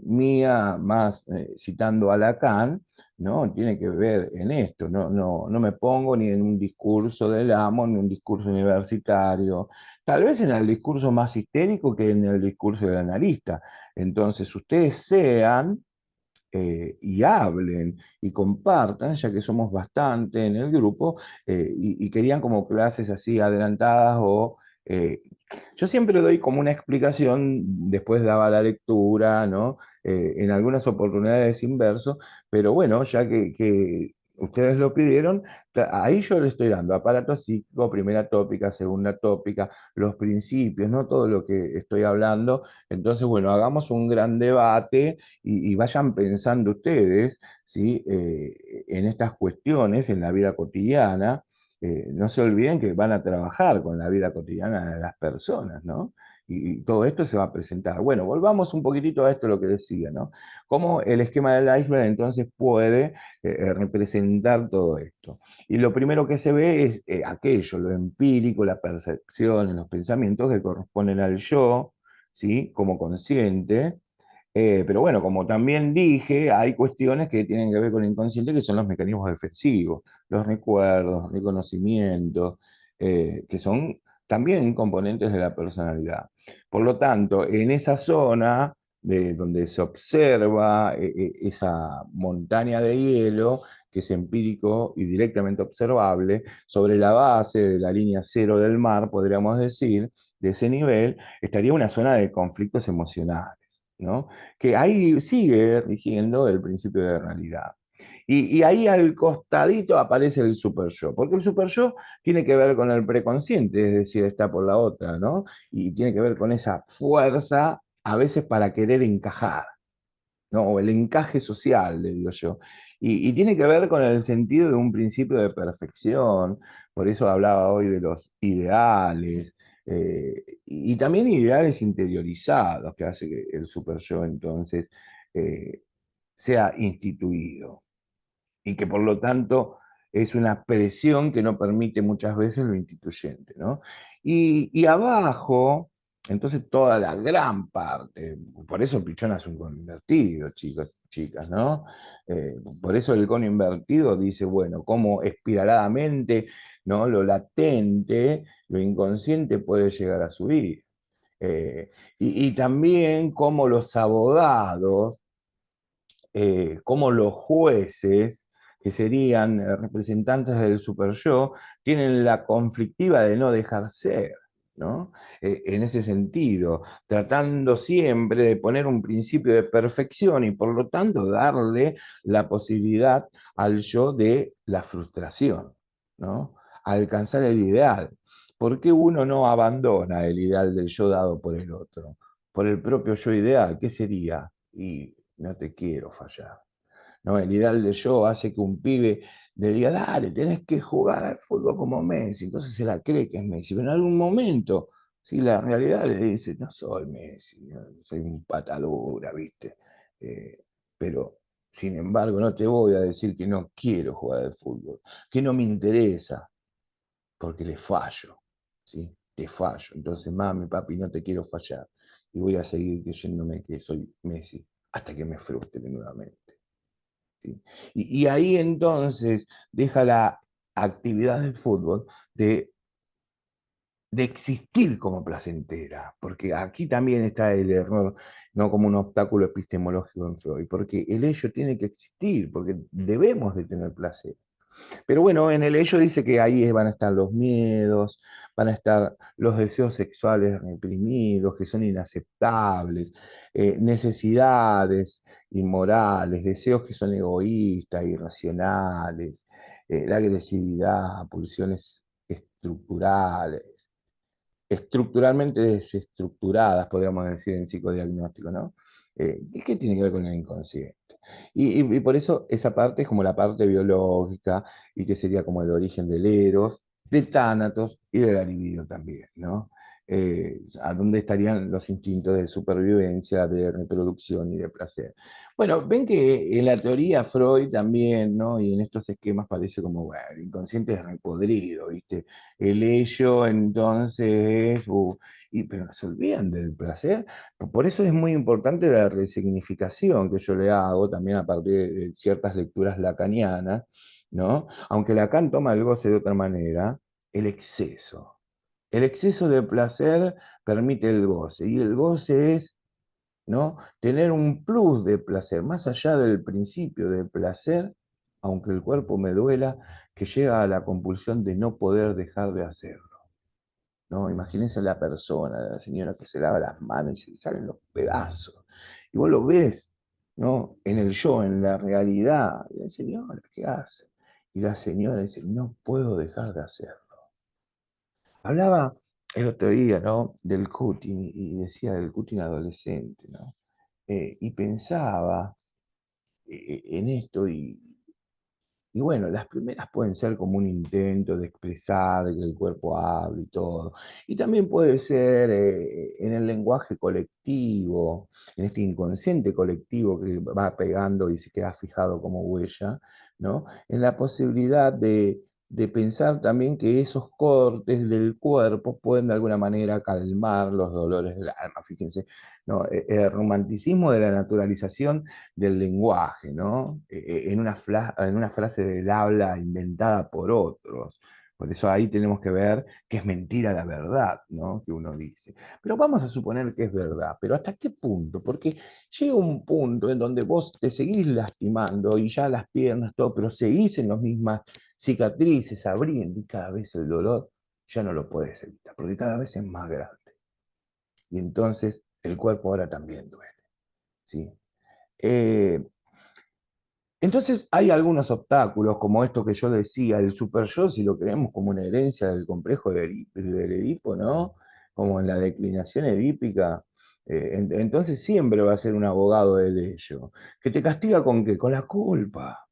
mía, más citando a Lacan, ¿no? Tiene que ver en esto. No me pongo ni en un discurso del amo, ni en un discurso universitario. Tal vez en el discurso más histérico que en el discurso del analista. Entonces, ustedes sean y hablen y compartan, ya que somos bastante en el grupo, y querían como clases así adelantadas o... yo siempre doy como una explicación, después daba la lectura, ¿no? En algunas oportunidades inverso, pero bueno, ya que ustedes lo pidieron, ahí yo le estoy dando aparato psíquico, primera tópica, segunda tópica, los principios, ¿no? Todo lo que estoy hablando. Entonces, bueno, hagamos un gran debate y vayan pensando ustedes, ¿sí? En estas cuestiones, en la vida cotidiana. No se olviden que van a trabajar con la vida cotidiana de las personas, ¿no? Y todo esto se va a presentar. Bueno, volvamos un poquitito a esto, lo que decía, ¿no? Cómo el esquema del iceberg entonces puede representar todo esto. Y lo primero que se ve es aquello, lo empírico, la percepción, los pensamientos que corresponden al yo, ¿sí? Como consciente, pero bueno, como también dije, hay cuestiones que tienen que ver con el inconsciente, que son los mecanismos defensivos, los recuerdos, reconocimientos, que son también componentes de la personalidad. Por lo tanto, en esa zona de donde se observa esa montaña de hielo, que es empírico y directamente observable, sobre la base de la línea cero del mar, podríamos decir, de ese nivel, estaría una zona de conflictos emocionales, ¿no? Que ahí sigue rigiendo el principio de realidad. Y ahí al costadito aparece el super yo, porque el super yo tiene que ver con el preconsciente, es decir, está por la otra, ¿no? Y tiene que ver con esa fuerza a veces para querer encajar, ¿no? O el encaje social, le digo yo. Y tiene que ver con el sentido de un principio de perfección, por eso hablaba hoy de los ideales, y también ideales interiorizados, que hace que el super yo entonces eh, sea instituido y que por lo tanto es una presión que no permite muchas veces lo instituyente, ¿no? Y abajo, entonces toda la gran parte, por eso el pichón hace un cono invertido, chicos, chicas, ¿no? Por eso el cono invertido dice, bueno, cómo espiraladamente, ¿no? Lo latente, lo inconsciente puede llegar a subir. Y también cómo los abogados, cómo los jueces, que serían representantes del superyo, tienen la conflictiva de no dejar ser, ¿no? En ese sentido, tratando siempre de poner un principio de perfección y por lo tanto darle la posibilidad al yo de la frustración, ¿no? Alcanzar el ideal. ¿Por qué uno no abandona el ideal del yo dado por el otro? Por el propio yo ideal, ¿qué sería? Y no te quiero fallar. ¿No? El ideal de yo hace que un pibe le diga, dale, tenés que jugar al fútbol como Messi. Entonces se la cree que es Messi. Pero en algún momento, si la realidad le dice, no soy Messi, no, soy un patadura, ¿viste? Eh, pero, sin embargo, no te voy a decir que no quiero jugar al fútbol, que no me interesa, porque le fallo, ¿sí? Te fallo. Entonces, mami, papi, no te quiero fallar. Y voy a seguir creyéndome que soy Messi hasta que me frustre nuevamente. ¿Sí? Y ahí entonces deja la actividad del fútbol de existir como placentera, porque aquí también está el error, no como un obstáculo epistemológico en Freud, porque el ello tiene que existir, porque debemos de tener placer. Pero bueno, en el ello dice que ahí van a estar los miedos, van a estar los deseos sexuales reprimidos, que son inaceptables, necesidades inmorales, deseos que son egoístas, irracionales, la agresividad, pulsiones estructurales. estructuralmente desestructuradas, podríamos decir en psicodiagnóstico, ¿no? ¿Qué tiene que ver con el inconsciente? Y por eso esa parte es como la parte biológica y que sería como el origen del eros, del tánatos y de la libido también, ¿no? A dónde estarían los instintos de supervivencia, de reproducción y de placer. Bueno, ven que en la teoría Freud también, ¿no? Y en estos esquemas parece como, bueno, el inconsciente es repodrido, ¿viste? El ello entonces, pero no se olvidan del placer. Por eso es muy importante la resignificación que yo le hago también a partir de ciertas lecturas lacanianas, ¿no? Aunque Lacan toma el goce de otra manera, el exceso. El exceso de placer permite el goce, y el goce es, ¿no? Tener un plus de placer, más allá del principio de placer, aunque el cuerpo me duela, que llega a la compulsión de no poder dejar de hacerlo, ¿no? Imagínense la persona, la señora que se lava las manos y se le salen los pedazos. Y vos lo ves, ¿no? En el yo, en la realidad. Y la señora, ¿qué hace? Y la señora dice, no puedo dejar de hacerlo. Hablaba el otro día, ¿no? Del cutting y decía del cutting adolescente, ¿no? Y pensaba en esto y bueno, las primeras pueden ser como un intento de expresar, de que el cuerpo hable y todo. Y también puede ser en el lenguaje colectivo, en este inconsciente colectivo que va pegando y se queda fijado como huella, ¿no? En la posibilidad de pensar también que esos cortes del cuerpo pueden de alguna manera calmar los dolores del alma. Fíjense, ¿no? El romanticismo de la naturalización del lenguaje, ¿no? En una frase del habla inventada por otros. Por eso ahí tenemos que ver que es mentira la verdad, ¿no? Que uno dice. Pero vamos a suponer que es verdad, pero ¿hasta qué punto? Porque llega un punto en donde vos te seguís lastimando y ya las piernas, todo, pero seguís en las mismas cicatrices, abriendo y cada vez el dolor ya no lo puedes evitar, porque cada vez es más grande. Y entonces el cuerpo ahora también duele, ¿sí? Eh, entonces hay algunos obstáculos, como esto que yo decía, el super yo, si lo creemos como una herencia del complejo del Edipo, ¿no? Como en la declinación edípica, entonces siempre va a ser un abogado del ello. ¿Que te castiga con qué? Con la culpa.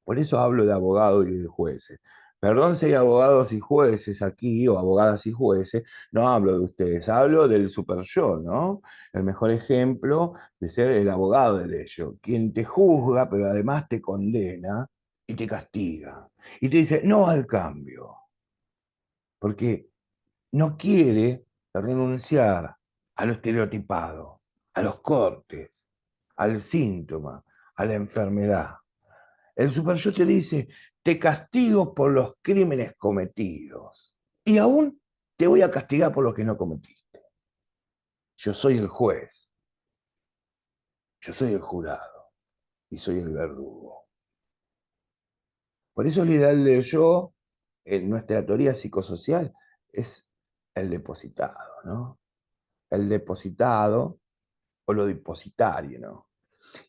Por eso hablo de abogados y de jueces. Perdón si hay abogados y jueces aquí, o abogadas y jueces, no hablo de ustedes, hablo del super yo, ¿no? El mejor ejemplo de ser el abogado del ello, quien te juzga, pero además te condena y te castiga. Y te dice, no al cambio, porque no quiere renunciar a lo estereotipado, a los cortes, al síntoma, a la enfermedad. El superyo te dice, te castigo por los crímenes cometidos y aún te voy a castigar por los que no cometiste. Yo soy el juez, yo soy el jurado y soy el verdugo. Por eso el ideal del yo, en nuestra teoría psicosocial, es el depositado, ¿no? El depositado o lo depositario, ¿no?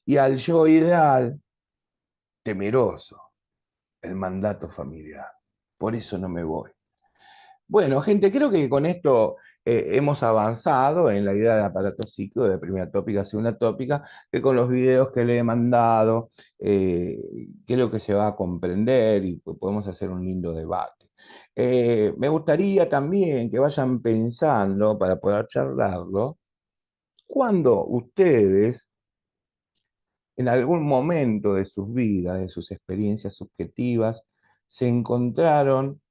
Y al yo ideal, temeroso, el mandato familiar. Por eso no me voy. Bueno, gente, creo que con esto hemos avanzado en la idea de aparato psíquico de primera tópica a segunda tópica, que con los videos que le he mandado, creo que se va a comprender y podemos hacer un lindo debate. Me gustaría también que vayan pensando, para poder charlarlo, cuando ustedes, en algún momento de sus vidas, de sus experiencias subjetivas, se encontraron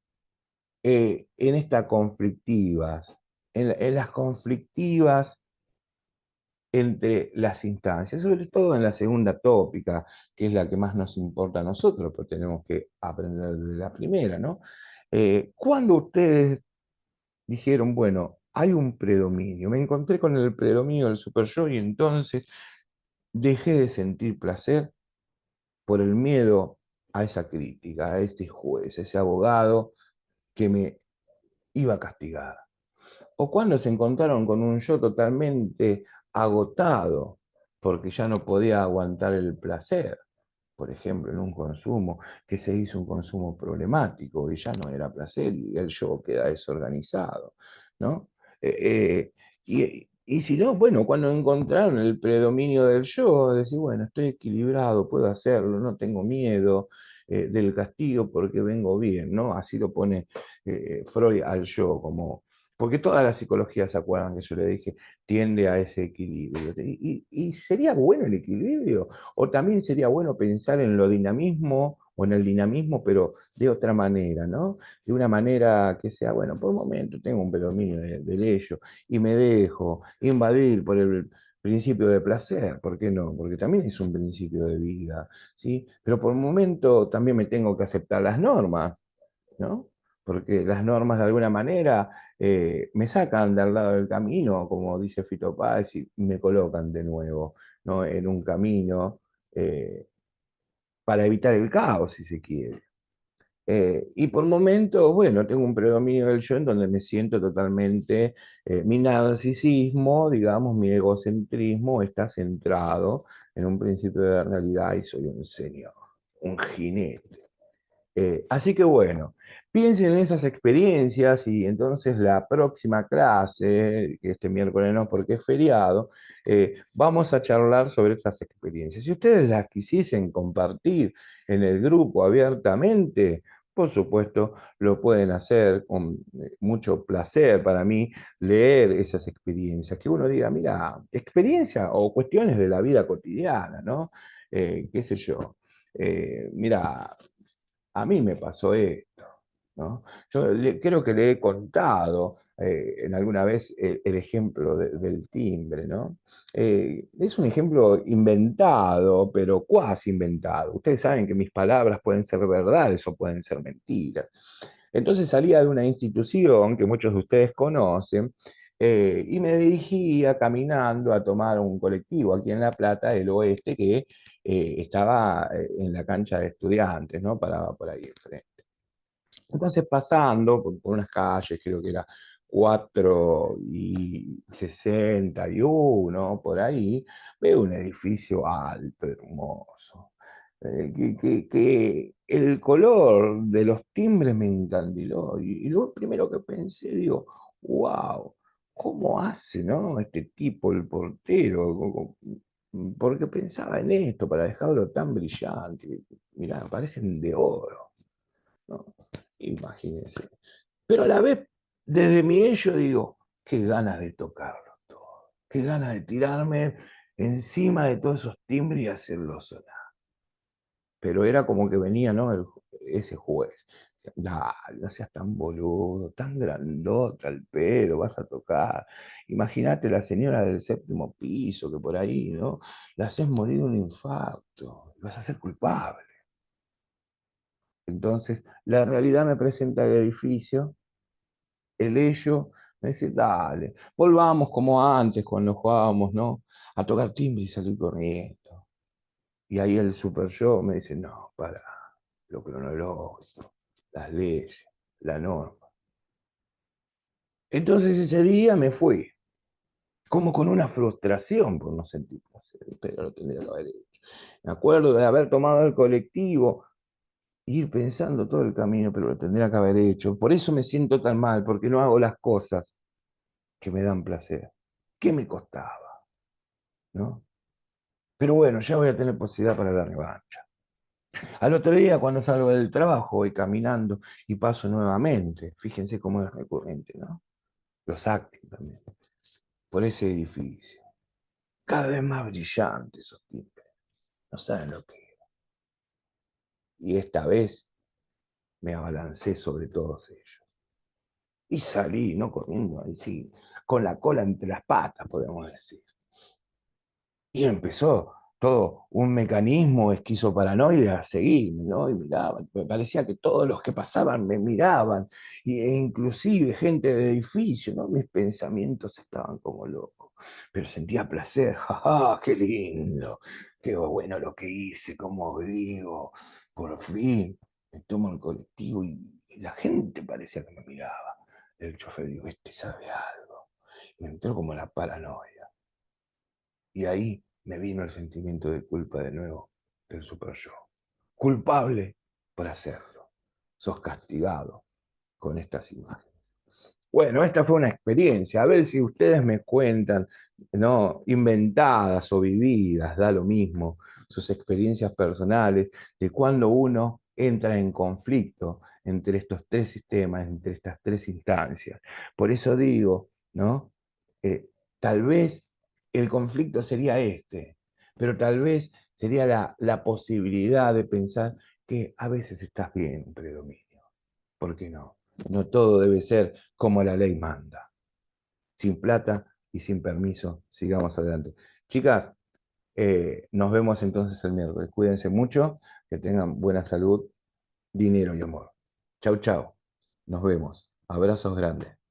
en estas conflictivas, en las conflictivas entre las instancias, sobre todo en la segunda tópica, que es la que más nos importa a nosotros, pero tenemos que aprender de la primera, ¿no? Cuando ustedes dijeron, bueno, hay un predominio, me encontré con el predominio del super yo y entonces dejé de sentir placer por el miedo a esa crítica, a este juez, a ese abogado que me iba a castigar. O cuando se encontraron con un yo totalmente agotado, porque ya no podía aguantar el placer, por ejemplo, en un consumo, que se hizo un consumo problemático y ya no era placer y el yo queda desorganizado, ¿no? Y si no, bueno, cuando encontraron el predominio del yo, decir, bueno, estoy equilibrado, puedo hacerlo, no tengo miedo del castigo porque vengo bien, ¿no? Así lo pone Freud al yo, como, porque toda la psicología, ¿se acuerdan que yo le dije? Tiende a ese equilibrio. Y sería bueno el equilibrio, o también sería bueno pensar en lo dinamismo o en el dinamismo, pero de otra manera, ¿no? De una manera que sea, bueno, por un momento tengo un predominio del ello y me dejo invadir por el principio de placer, ¿por qué no? Porque también es un principio de vida, ¿sí? Pero por un momento también me tengo que aceptar las normas, ¿no? Porque las normas de alguna manera me sacan del lado del camino, como dice Fito Páez, y me colocan de nuevo, ¿no? En un camino para evitar el caos, si se quiere. Y por momentos, bueno, tengo un predominio del yo en donde me siento totalmente, mi narcisismo, digamos, mi egocentrismo está centrado en un principio de realidad y soy un señor, un jinete. Así que bueno, piensen en esas experiencias y entonces la próxima clase, que este miércoles no porque es feriado, vamos a charlar sobre esas experiencias. Si ustedes las quisiesen compartir en el grupo abiertamente, por supuesto, lo pueden hacer con mucho placer para mí leer esas experiencias. Que uno diga, mira, experiencia o cuestiones de la vida cotidiana, ¿no? Qué sé yo. Mira, a mí me pasó esto, ¿no? Yo creo que le he contado en alguna vez el ejemplo del timbre, ¿no? Es un ejemplo inventado, pero cuasi inventado. Ustedes saben que mis palabras pueden ser verdades o pueden ser mentiras. Entonces salía de una institución que muchos de ustedes conocen y me dirigía caminando a tomar un colectivo aquí en La Plata del Oeste que estaba en la cancha de estudiantes, ¿no? Paraba por ahí enfrente. Entonces pasando por unas calles, creo que era 4 y 61, por ahí, veo un edificio alto, hermoso, que el color de los timbres me encandiló. Y lo primero que pensé, digo, wow, ¿cómo hace, no? Este tipo, el portero, porque pensaba en esto, para dejarlo tan brillante. Mirá, parecen de oro, ¿no? Imagínense. Pero a la vez, desde mi ello digo, qué ganas de tocarlo todo, qué ganas de tirarme encima de todos esos timbres y hacerlos sonar. Pero era como que venía, ¿no? Ese juez. Dale, no seas tan boludo, tan grandota al pedo, vas a tocar. Imagínate la señora del séptimo piso que por ahí, ¿no? La haces morir de un infarto, vas a ser culpable. Entonces, la realidad me presenta el edificio, el ello me dice, dale, volvamos como antes cuando jugábamos, ¿no? A tocar timbre y salir corriendo. Y ahí el super yo me dice, no, para, lo cronológico, las leyes, la norma. Entonces ese día me fui, como con una frustración por no sentir placer, pero lo tendría que haber hecho. Me acuerdo de haber tomado el colectivo, ir pensando todo el camino, pero lo tendría que haber hecho. Por eso me siento tan mal, porque no hago las cosas que me dan placer. ¿Qué me costaba? ¿No? Pero bueno, ya voy a tener posibilidad para la revancha. Al otro día, cuando salgo del trabajo, voy caminando y paso nuevamente. Fíjense cómo es recurrente, ¿no? Los actos también. Por ese edificio. Cada vez más brillante esos timbres. No saben lo que era. Y esta vez me abalancé sobre todos ellos. Y salí, no corriendo, ahí sí, con la cola entre las patas, podemos decir. Y empezó todo un mecanismo esquizoparanoide a seguirme, ¿no? Y miraban, me parecía que todos los que pasaban me miraban, e inclusive gente del edificio, ¿no? Mis pensamientos estaban como locos, pero sentía placer, ¡ja, qué lindo! Qué bueno lo que hice, como digo, por fin me tomo el colectivo y la gente parecía que me miraba. El chofer dijo, este sabe algo. Y me entró como la paranoia. Y ahí me vino el sentimiento de culpa de nuevo del super yo. Culpable por hacerlo. Sos castigado con estas imágenes. Bueno, esta fue una experiencia. A ver si ustedes me cuentan, ¿no? Inventadas o vividas, da lo mismo, sus experiencias personales de cuando uno entra en conflicto entre estos tres sistemas, entre estas tres instancias. Por eso digo, ¿no? Eh, Tal vez el conflicto sería este, pero tal vez sería la posibilidad de pensar que a veces estás bien en predominio. ¿Por qué no? No todo debe ser como la ley manda. Sin plata y sin permiso, sigamos adelante. Chicas, nos vemos entonces el miércoles. Cuídense mucho, que tengan buena salud, dinero y amor. Chau, chau. Nos vemos. Abrazos grandes.